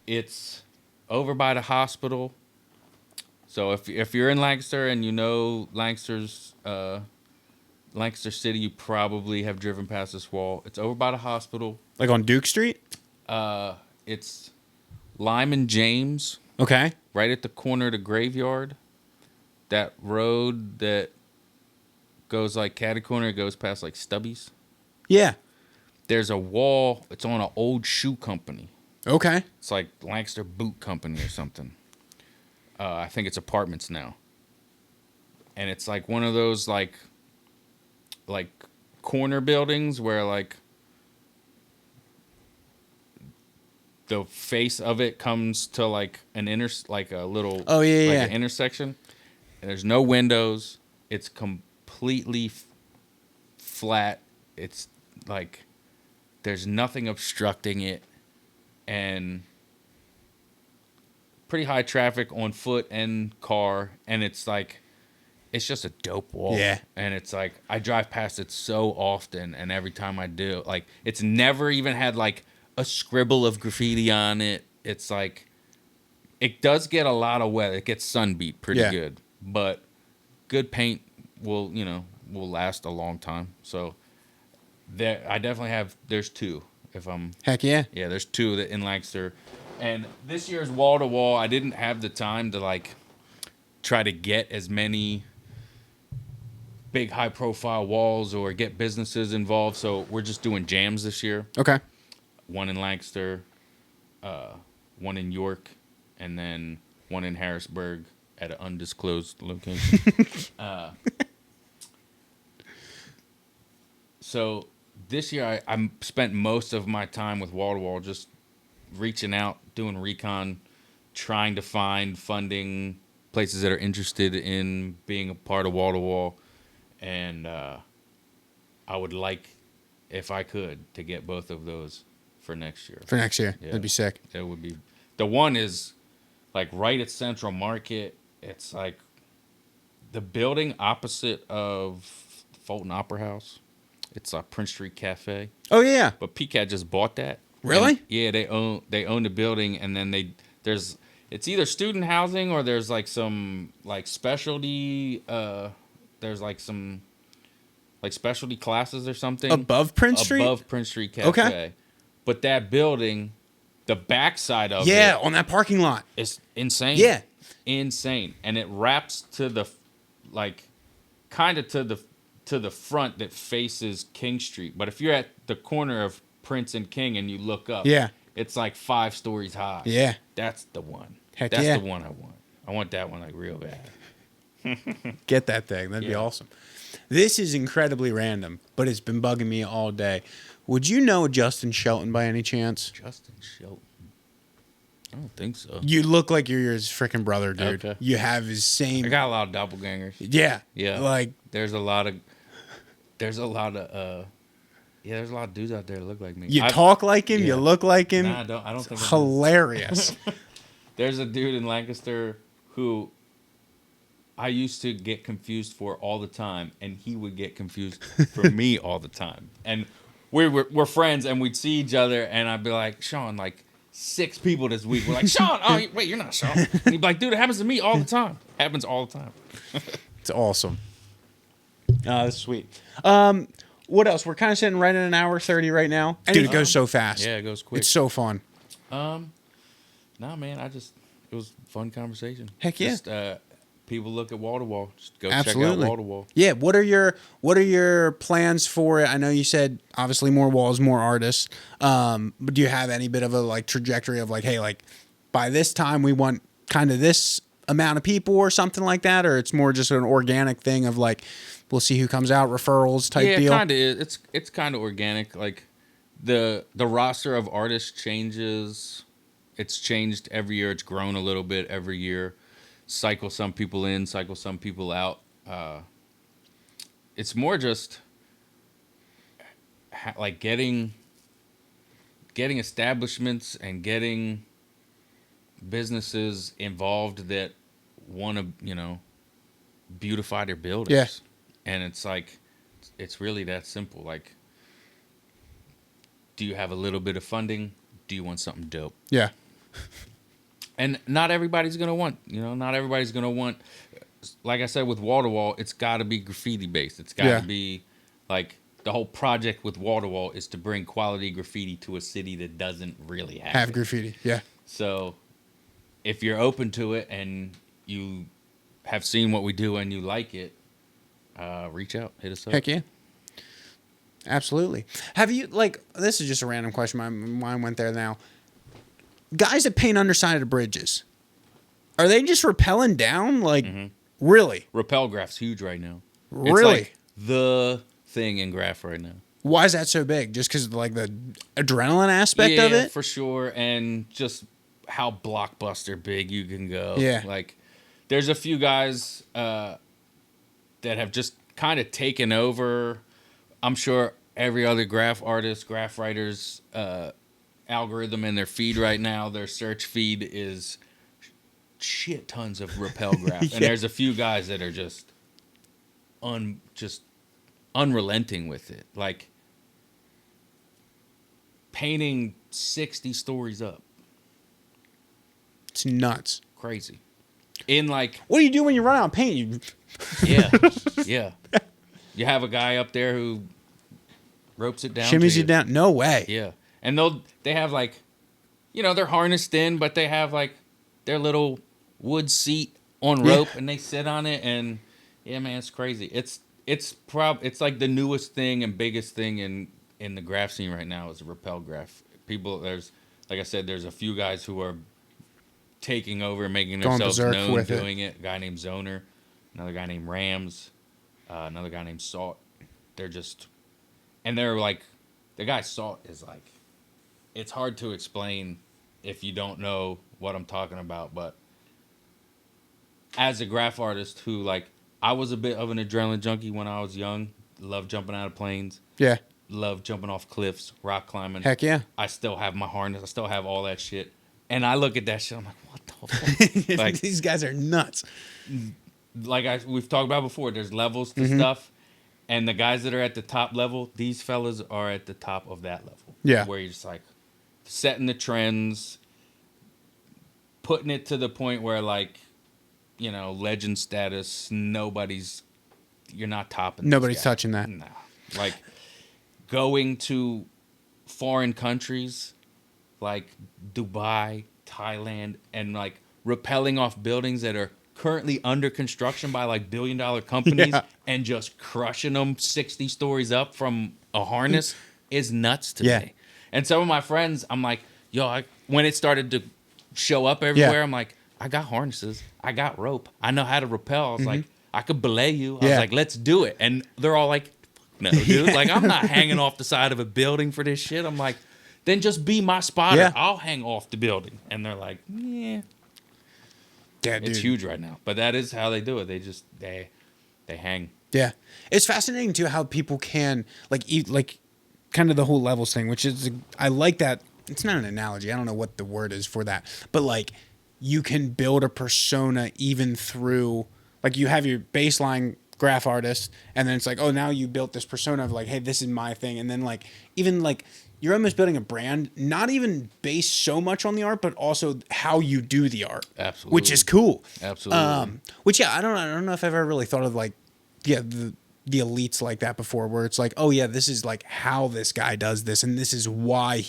A: It's over by the hospital. So if you're in Lancaster and you know Lancaster City, you probably have driven past this wall. It's over by the hospital.
B: Like on Duke Street?
A: It's Lime and James,
B: Okay.
A: right at the corner of the graveyard. That road that goes like catty corner, it goes past like Stubby's.
B: Yeah.
A: There's a wall. It's on an old shoe company.
B: Okay.
A: It's like Lancaster Boot Company or something. I think it's apartments now. And it's like one of those like corner buildings where like the face of it comes to like a little an intersection. And there's no windows. It's completely flat. It's like there's nothing obstructing it, and pretty high traffic on foot and car, and it's like it's just a dope wall.
B: Yeah.
A: And it's like I drive past it so often, and every time I do, like it's never even had like a scribble of graffiti on it. it's like it does get a lot of weather. It gets sunbeat pretty
B: Yeah.
A: good, but good paint will last a long time. So there, I definitely have. There's two. If I'm
B: Heck yeah.
A: Yeah, there's two that in Lancaster, and this year's wall to wall. I didn't have the time to like try to get as many big high profile walls or get businesses involved. So we're just doing jams this year.
B: Okay.
A: One in Lancaster, one in York, and then one in Harrisburg at an undisclosed location. So this year I spent most of my time with wall to wall just reaching out, doing recon, trying to find funding, places that are interested in being a part of wall to wall, and I would like, if I could, to get both of those for next year.
B: For next year.
A: Yeah.
B: That'd be sick.
A: That would be. The one is like right at Central Market. It's like the building opposite of Fulton Opera House. It's a Prince Street Cafe.
B: Oh yeah.
A: But PCAT just bought that.
B: Really?
A: And, yeah, they own the building, and then it's either student housing or there's like some like specialty there's like some like specialty classes or something
B: Above Prince Street?
A: Above Prince Street Cafe.
B: Okay.
A: But that building, the backside of
B: Yeah,
A: it
B: on that parking lot.
A: is insane.
B: Yeah.
A: Insane. And it wraps to the like kind of to the front that faces King Street. But if you're at the corner of Prince and King and you look up,
B: Yeah.
A: it's like 5 stories high.
B: Yeah.
A: That's the one.
B: Heck
A: That's
B: yeah.
A: the one I want. I want that one like real bad.
B: Get that thing. That'd be
A: Yeah.
B: awesome. This is incredibly random, but it's been bugging me all day. Would you know Justin Shelton by any chance?
A: Justin Shelton. I don't think so.
B: You look like you're his freaking brother, dude.
A: Okay.
B: You have his same.
A: I got a lot of doppelgangers.
B: Yeah.
A: Yeah.
B: Like,
A: There's a lot of there's a lot of dudes out there that look like me.
B: you talk like him, you
A: yeah.
B: look like him.
A: Nah, I don't think I do.
B: Hilarious.
A: There's a dude in Lancaster who I used to get confused for all the time, and he would get confused for me all the time. And we're friends, and we'd see each other, and I'd be like, Sean, like 6 people this week were like, Sean, oh wait, you're not Sean. And he'd be like, dude, it happens to me all the time. Happens all the time.
B: It's awesome. Oh, that's sweet. What else? We're kind of sitting right at an hour 30 right now. Dude, it goes so fast.
A: Yeah, it goes quick.
B: It's so fun.
A: Nah, man, it was a fun conversation.
B: Heck yeah.
A: Just, people look at wall to wall. Just go
B: Absolutely.
A: check out wall to wall.
B: Yeah. What are your plans for it? I know you said obviously more walls, more artists. But do you have any bit of a like trajectory of like, hey, like by this time we want kind of this amount of people or something like that, or it's more just an organic thing of like we'll see who comes out, referrals type deal?
A: Yeah, kind of is. It's kind of organic. Like the roster of artists changes. It's changed every year. It's grown a little bit every year. Cycle some people in, cycle some people out. It's more just like getting establishments and getting businesses involved that want to, beautify their buildings.
B: Yeah.
A: And it's like, it's really that simple. Like, do you have a little bit of funding? Do you want something dope?
B: Yeah.
A: And not everybody's going to want, like I said, with wall to wall, it's got to be graffiti based. It's got to
B: Yeah.
A: be like the whole project with wall to wall is to bring quality graffiti to a city that doesn't really have it.
B: Graffiti. Yeah.
A: So if you're open to it and you have seen what we do and you like it, reach out, hit us up.
B: Heck yeah. Absolutely. Have you, like, this is just a random question. My mind went there now. Guys that paint underside of bridges, are they just rappelling down? Like, really?
A: Rappel graph's huge right now.
B: Really?
A: It's like the thing in graph right now.
B: Why is that so big? Just because of, like, the adrenaline aspect
A: Yeah,
B: of it?
A: for sure. And just how blockbuster big you can go.
B: Yeah.
A: Like, there's a few guys that have just kind of taken over. I'm sure every other graph artist, graph writer's algorithm in their feed right now, their search feed is shit tons of rappel graph.
B: Yeah.
A: And there's a few guys that are just unrelenting with it. Like painting 60 stories up.
B: It's nuts.
A: Crazy. In like,
B: What do you do when you run out of paint? You
A: yeah, yeah. You have a guy up there who ropes it down.
B: shimmies
A: to
B: you down. No way.
A: Yeah, and they have like, they're harnessed in, but they have like their little wood seat on rope, and they sit on it, and yeah, man, it's crazy. It's like the newest thing and biggest thing in the graff scene right now is rappel graff. People, like I said, there's a few guys who are taking over and making
B: Going
A: themselves
B: berserk
A: known
B: with it.
A: doing it. A guy named Zoner, another guy named Rams, another guy named Salt. They're like, the guy Salt is like, it's hard to explain if you don't know what I'm talking about, but as a graff artist who, like, I was a bit of an adrenaline junkie when I was young, loved jumping out of planes,
B: Yeah.
A: loved jumping off cliffs, rock climbing.
B: Heck yeah.
A: I still have my harness. I still have all that shit. And I look at that shit, I'm like, what the fuck? Like,
B: These guys are nuts.
A: we've talked about before, there's levels to stuff. And the guys that are at the top level, these fellas are at the top of that level.
B: Yeah.
A: Where you're just like setting the trends, putting it to the point where, like, legend status, you're not topping this
B: Nobody's
A: guy.
B: touching that.
A: No. Like, going to foreign countries like Dubai, Thailand, and like rappelling off buildings that are currently under construction by like billion-dollar companies and just crushing them 60 stories up from a harness is nuts to me. And some of my friends, I'm like, yo, when it started to show up everywhere, I'm like, I got harnesses, I got rope, I know how to rappel. I was like, I could belay you. I was like, let's do it. And they're all like, no, dude, like, I'm not hanging off the side of a building for this shit. I'm like, then just be my spotter.
B: Yeah.
A: I'll hang off the building. And they're like, yeah.
B: Yeah, dude.
A: It's huge right now. But that is how they do it. They hang.
B: Yeah. It's fascinating too how people can like kind of the whole levels thing, which is I like that. It's not an analogy. I don't know what the word is for that. But like you can build a persona even through like you have your baseline graph artist and then it's like, oh, now you built this persona of like, hey, this is my thing. And then like even like you're almost building a brand, not even based so much on the art, but also how you do the art.
A: Absolutely.
B: Which is cool.
A: Absolutely.
B: Which I don't know if I've ever really thought of like the elites like that before, where it's like, oh yeah, this is like how this guy does this, and this is why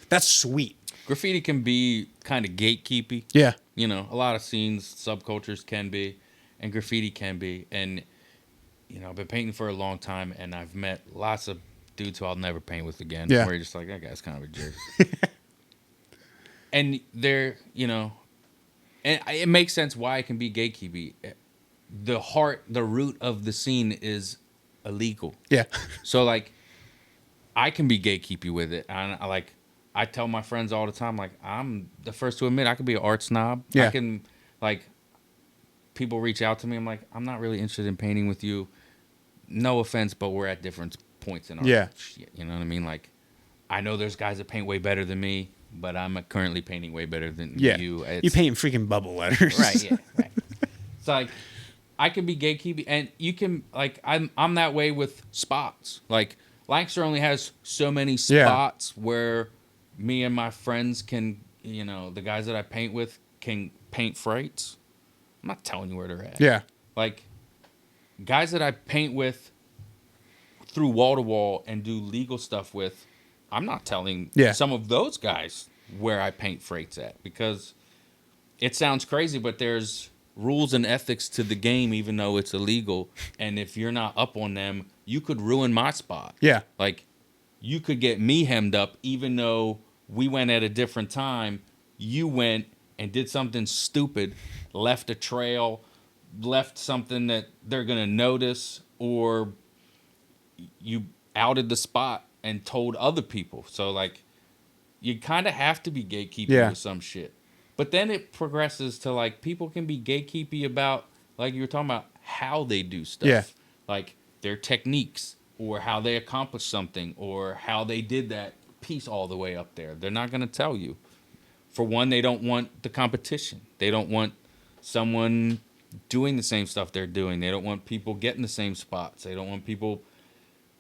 B: that's sweet.
A: Graffiti can be kind of gatekeepy.
B: Yeah.
A: A lot of scenes, subcultures can be, and graffiti can be. And, I've been painting for a long time, and I've met lots of dudes who I'll never paint with again.
B: Yeah.
A: Where you're just like, that guy's kind of a jerk. And they're, and it makes sense why it can be gatekeepy. The root of the scene is illegal.
B: Yeah.
A: So, like, I can be gatekeepy with it. And I tell my friends all the time, like, I'm the first to admit I could be an art snob.
B: Yeah.
A: I can, like, people reach out to me. I'm like, I'm not really interested in painting with you. No offense, but we're at different points in our shit. You know what I mean? Like, I know there's guys that paint way better than me, but I'm currently painting way better than you.
B: You paint freaking bubble letters.
A: Right, yeah, right. It's like, I can be gatekeeping, and you can, like, I'm that way with spots. Like, Lancaster only has so many spots where me and my friends can, the guys that I paint with can paint freights. I'm not telling you where they're at.
B: Yeah.
A: Like, guys that I paint with through wall to wall and do legal stuff with, I'm not telling some of those guys where I paint freights at, because it sounds crazy, but there's rules and ethics to the game, even though it's illegal. And if you're not up on them, you could ruin my spot.
B: Yeah.
A: Like, you could get me hemmed up, even though we went at a different time. You went and did something stupid, left a trail, left something that they're going to notice, or you outed the spot and told other people. So, like, you kind of have to be gatekeeping with some shit. But then it progresses to, like, people can be gatekeepy about, like you were talking about, how they do stuff.
B: Yeah.
A: Like, their techniques, or how they accomplish something, or how they did that piece all the way up there. They're not going to tell you. For one, they don't want the competition. They don't want someone doing the same stuff they're doing. They don't want people getting the same spots. They don't want people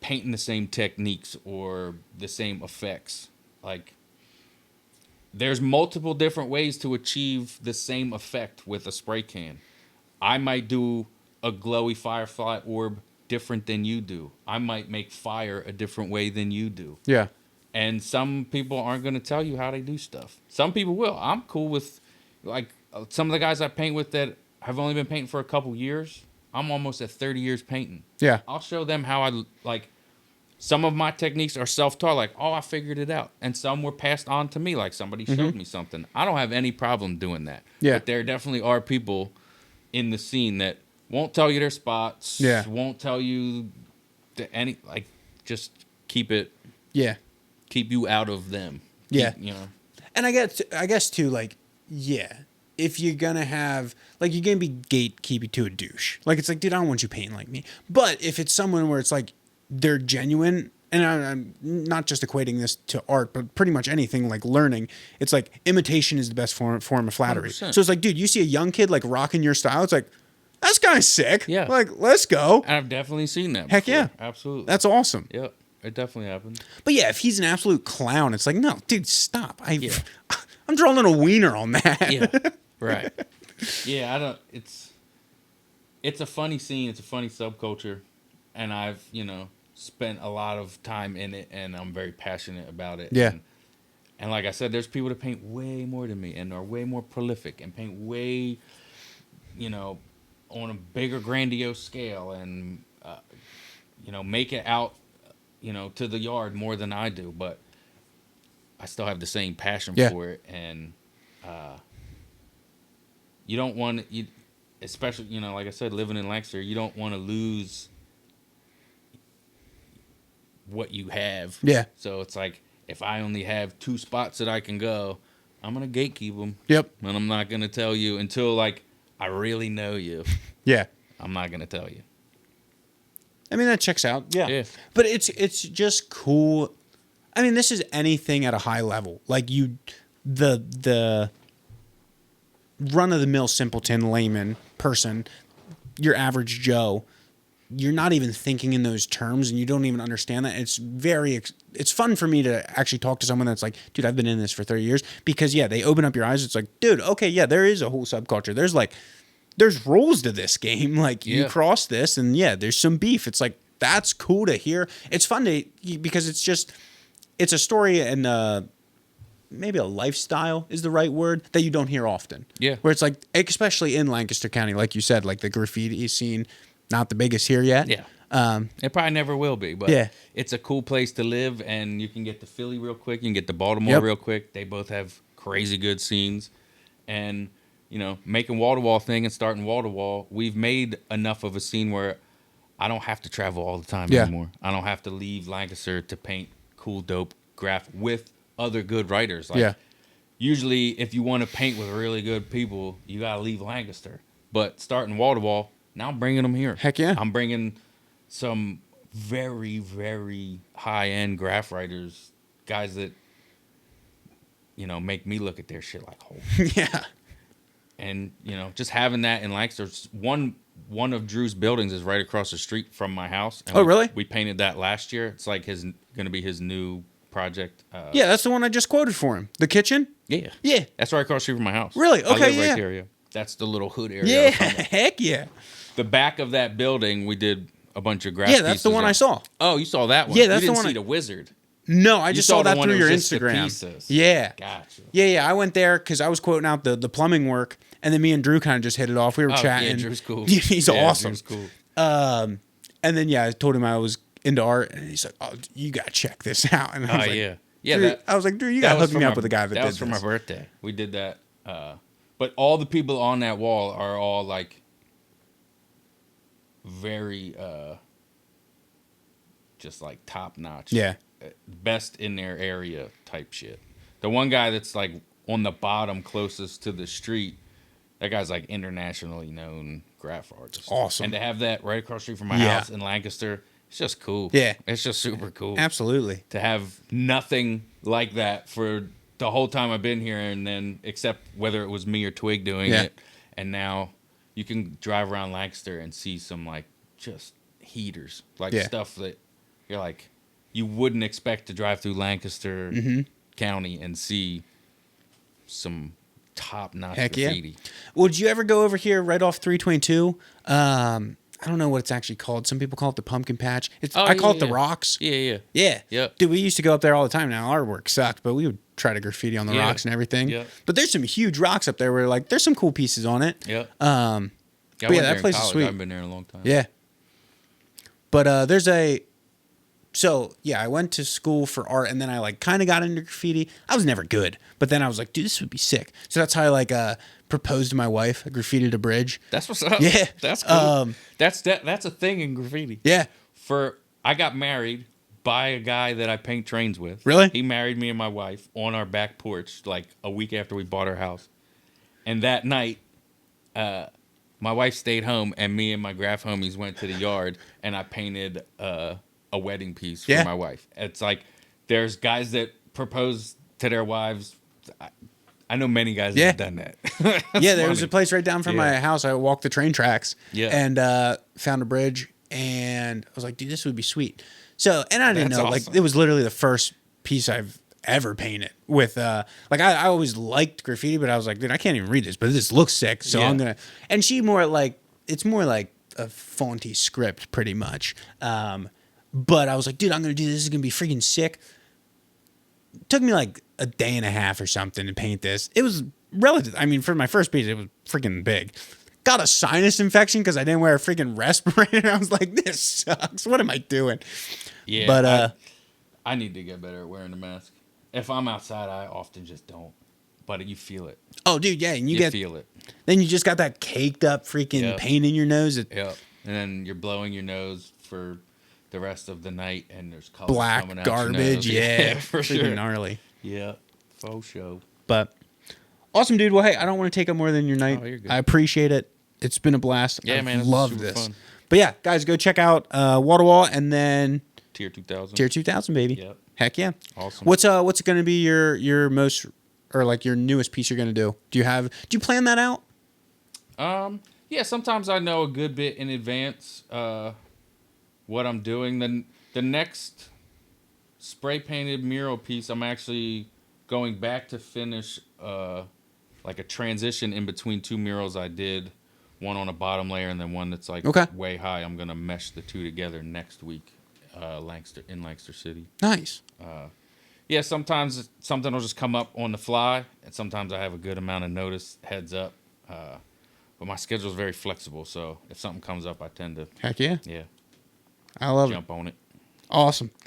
A: painting the same techniques or the same effects. Like, there's multiple different ways to achieve the same effect with a spray can. I might do a glowy firefly orb different than you do. I might make fire a different way than you do.
B: Yeah.
A: And some people aren't going to tell you how they do stuff. Some people will. I'm cool with, like, some of the guys I paint with that have only been painting for a couple years. I'm almost at 30 years painting.
B: Yeah.
A: I'll show them how I, like, some of my techniques are self-taught. Like, oh, I figured it out. And some were passed on to me. Like, somebody showed me something. I don't have any problem doing that.
B: Yeah.
A: But there definitely are people in the scene that won't tell you their spots.
B: Yeah.
A: Won't tell you any, like, just keep you out of them.
B: Yeah.
A: You know.
B: And I guess too, like, yeah, if you're gonna have, like, you're gonna be gatekeeping to a douche. Like, it's like, dude, I don't want you painting like me. But if it's someone where it's like they're genuine, and I'm not just equating this to art, but pretty much anything like learning, it's like imitation is the best form of flattery.
A: 100%.
B: So it's like, dude, you see a young kid like rocking your style, it's like, that's kind of sick.
A: Yeah.
B: Like, let's go.
A: And I've definitely seen that.
B: Heck
A: before.
B: yeah.
A: Absolutely.
B: That's awesome.
A: Yep. It definitely happened.
B: But yeah, if he's an absolute clown, it's like, no, dude, stop.
A: Yeah.
B: I'm drawing a wiener on that.
A: Yeah. Right. Yeah, I don't. It's a funny scene. It's a funny subculture, and I've spent a lot of time in it, and I'm very passionate about it.
B: Yeah.
A: And like I said, there's people that paint way more than me, and are way more prolific, and paint way, on a bigger, grandiose scale, and make it out, to the yard more than I do. But I still have the same passion for it, and you don't want you, especially like I said, living in Lancaster, you don't want to lose what you have.
B: Yeah.
A: So it's like, if I only have 2 spots that I can go, I'm gonna gatekeep them.
B: Yep.
A: And I'm not gonna tell you until like I really know you.
B: Yeah.
A: I'm not gonna tell you.
B: I mean, that checks out. Yeah.
A: Yeah.
B: But it's just cool. I mean, this is anything at a high level. Like the run of the mill simpleton layman person, your average Joe, you're not even thinking in those terms, and you don't even understand that. It's fun for me to actually talk to someone that's like, dude, I've been in this for 30 years, because they open up your eyes. It's like, dude, okay, yeah, there is a whole subculture. There's rules to this game. Like, you cross this, and there's some beef. It's like, that's cool to hear. It's fun because it's a story, and maybe a lifestyle is the right word, that you don't hear often.
A: Yeah.
B: Where it's like, especially in Lancaster County, like you said, like the graffiti scene, not the biggest here yet.
A: Yeah. It probably never will be, but it's a cool place to live, and you can get to Philly real quick. You can get to Baltimore real quick. They both have crazy good scenes. And, making wall-to-wall thing and starting wall-to-wall, we've made enough of a scene where I don't have to travel all the time anymore. I don't have to leave Lancaster to paint cool, dope graff with other good writers. Like, usually, if you want to paint with really good people, you got to leave Lancaster. But starting wall-to-wall, now I'm bringing them here.
B: Heck yeah.
A: I'm bringing some very, very high-end graff writers, guys that, make me look at their shit like, holy.
B: Yeah.
A: And, just having that in Lancaster, one of Drew's buildings is right across the street from my house. And
B: really?
A: We painted that last year. It's like going to be his new project.
B: Yeah, that's the one I just quoted for him. The kitchen?
A: Yeah.
B: Yeah.
A: That's right across the street from my house.
B: Really? Okay,
A: I live
B: yeah.
A: right there, yeah. That's the little hood area.
B: Yeah, heck yeah.
A: The back of that building, we did a bunch of graff
B: Yeah, that's the
A: pieces
B: one
A: on.
B: I saw.
A: Oh, you saw that one?
B: Yeah, that's
A: you
B: the
A: didn't
B: one
A: see the wizard.
B: No, I
A: You
B: just
A: saw
B: saw
A: the
B: that
A: one
B: through
A: that
B: your
A: was just the
B: Instagram.
A: pieces.
B: Yeah.
A: Gotcha.
B: Yeah. I went there because I was quoting out the plumbing work, and then me and Drew kind of just hit it off. We were chatting.
A: Yeah, Drew's cool.
B: He's awesome.
A: Drew's cool.
B: And then I told him I was into art, and he's like, "Oh, you gotta check this out." And I was like,
A: Yeah.
B: Drew, I was like, Drew, you gotta hook me up with a guy that did
A: was for
B: this.
A: my birthday. We did that. But all the people on that wall are all like very just like top notch.
B: Yeah.
A: Best in their area type shit. The one guy that's like on the bottom closest to the street, that guy's like internationally known graff artist.
B: Awesome.
A: And to have that right across the street from my house in Lancaster, it's just cool.
B: Yeah.
A: It's just super cool.
B: Absolutely.
A: To have nothing like that for the whole time I've been here, and then except whether it was me or Twig doing it, and now you can drive around Lancaster and see some like just heaters, like stuff that you're like, you wouldn't expect to drive through Lancaster County and see some top-notch
B: Heck yeah.
A: graffiti.
B: Well, did you ever go over here right off 322? I don't know what it's actually called. Some people call it the pumpkin patch. I call it the rocks.
A: Yeah.
B: Yeah.
A: Yep.
B: Dude, we used to go up there all the time. Now, our work sucked, but we would try to graffiti on the rocks and everything.
A: Yep.
B: But there's some huge rocks up there where, like, there's some cool pieces on it.
A: Yep.
B: But
A: I
B: yeah,
A: went
B: that
A: there in
B: place is
A: college.
B: sweet.
A: I haven't been there in a long time.
B: Yeah. But there's a... So, yeah, I went to school for art, and then I, like, kind of got into graffiti. I was never good. But then I was like, dude, this would be sick. So that's how I, like, proposed to my wife. I graffitied a bridge.
A: That's what's up.
B: Yeah.
A: That's cool. That's a thing in graffiti.
B: Yeah.
A: I got married by a guy that I paint trains with.
B: Really?
A: He married me and my wife on our back porch like a week after we bought our house. And that night, my wife stayed home and me and my graff homies went to the yard and I painted a wedding piece for my wife. It's like there's guys that propose to their wives. I know many guys that have done that.
B: Yeah, there was a place right down from my house. I walked the train tracks and found a bridge, and I was like, dude, this would be sweet. So, and I didn't know,
A: awesome.
B: like, it was literally the first piece I've ever painted with, like, I always liked graffiti, but I was like, dude, I can't even read this, but this looks sick, so I'm gonna, and she more like, it's more like a fonty script, pretty much. But I was like, dude, I'm gonna do this. This is gonna be freaking sick. It took me like a day and a half or something to paint this. It was relative. I mean, for my first piece, it was freaking big. Got a sinus infection because I didn't wear a freaking respirator. I was like, this sucks. What am I doing?
A: Yeah,
B: But
A: I need to get better at wearing a mask. If I'm outside, I often just don't. But you feel it.
B: oh, dude, yeah, and
A: You feel it.
B: then you just got that caked up freaking paint in your nose.
A: Yep. And then you're blowing your nose for the rest of the night, and there's color
B: Black
A: coming out your
B: garbage,
A: nose.
B: yeah,
A: for
B: freaking
A: sure.
B: gnarly.
A: Yeah, faux show.
B: But awesome, dude. Well, hey, I don't want to take up more than your night.
A: Oh, you're good.
B: I appreciate it. It's been a blast.
A: Yeah,
B: I
A: man, it's
B: love
A: super
B: this.
A: fun.
B: But yeah, guys, go check out Wall to Wall and then
A: Teer2thousand.
B: Teer2thousand, baby.
A: Yep.
B: Heck yeah.
A: Awesome.
B: What's going to be your most, or like your newest piece you're going to do? Do you plan that out?
A: Yeah, sometimes I know a good bit in advance what I'm doing. Then the next spray painted mural piece, I'm actually going back to finish like a transition in between two murals I did. One on a bottom layer and then one that's like way high. I'm gonna mesh the two together next week, in Lancaster City.
B: Nice.
A: Yeah, sometimes something will just come up on the fly, and sometimes I have a good amount of notice, heads up. But my schedule is very flexible, so if something comes up, I tend to
B: Heck yeah.
A: yeah
B: I love it.
A: jump on it.
B: Awesome.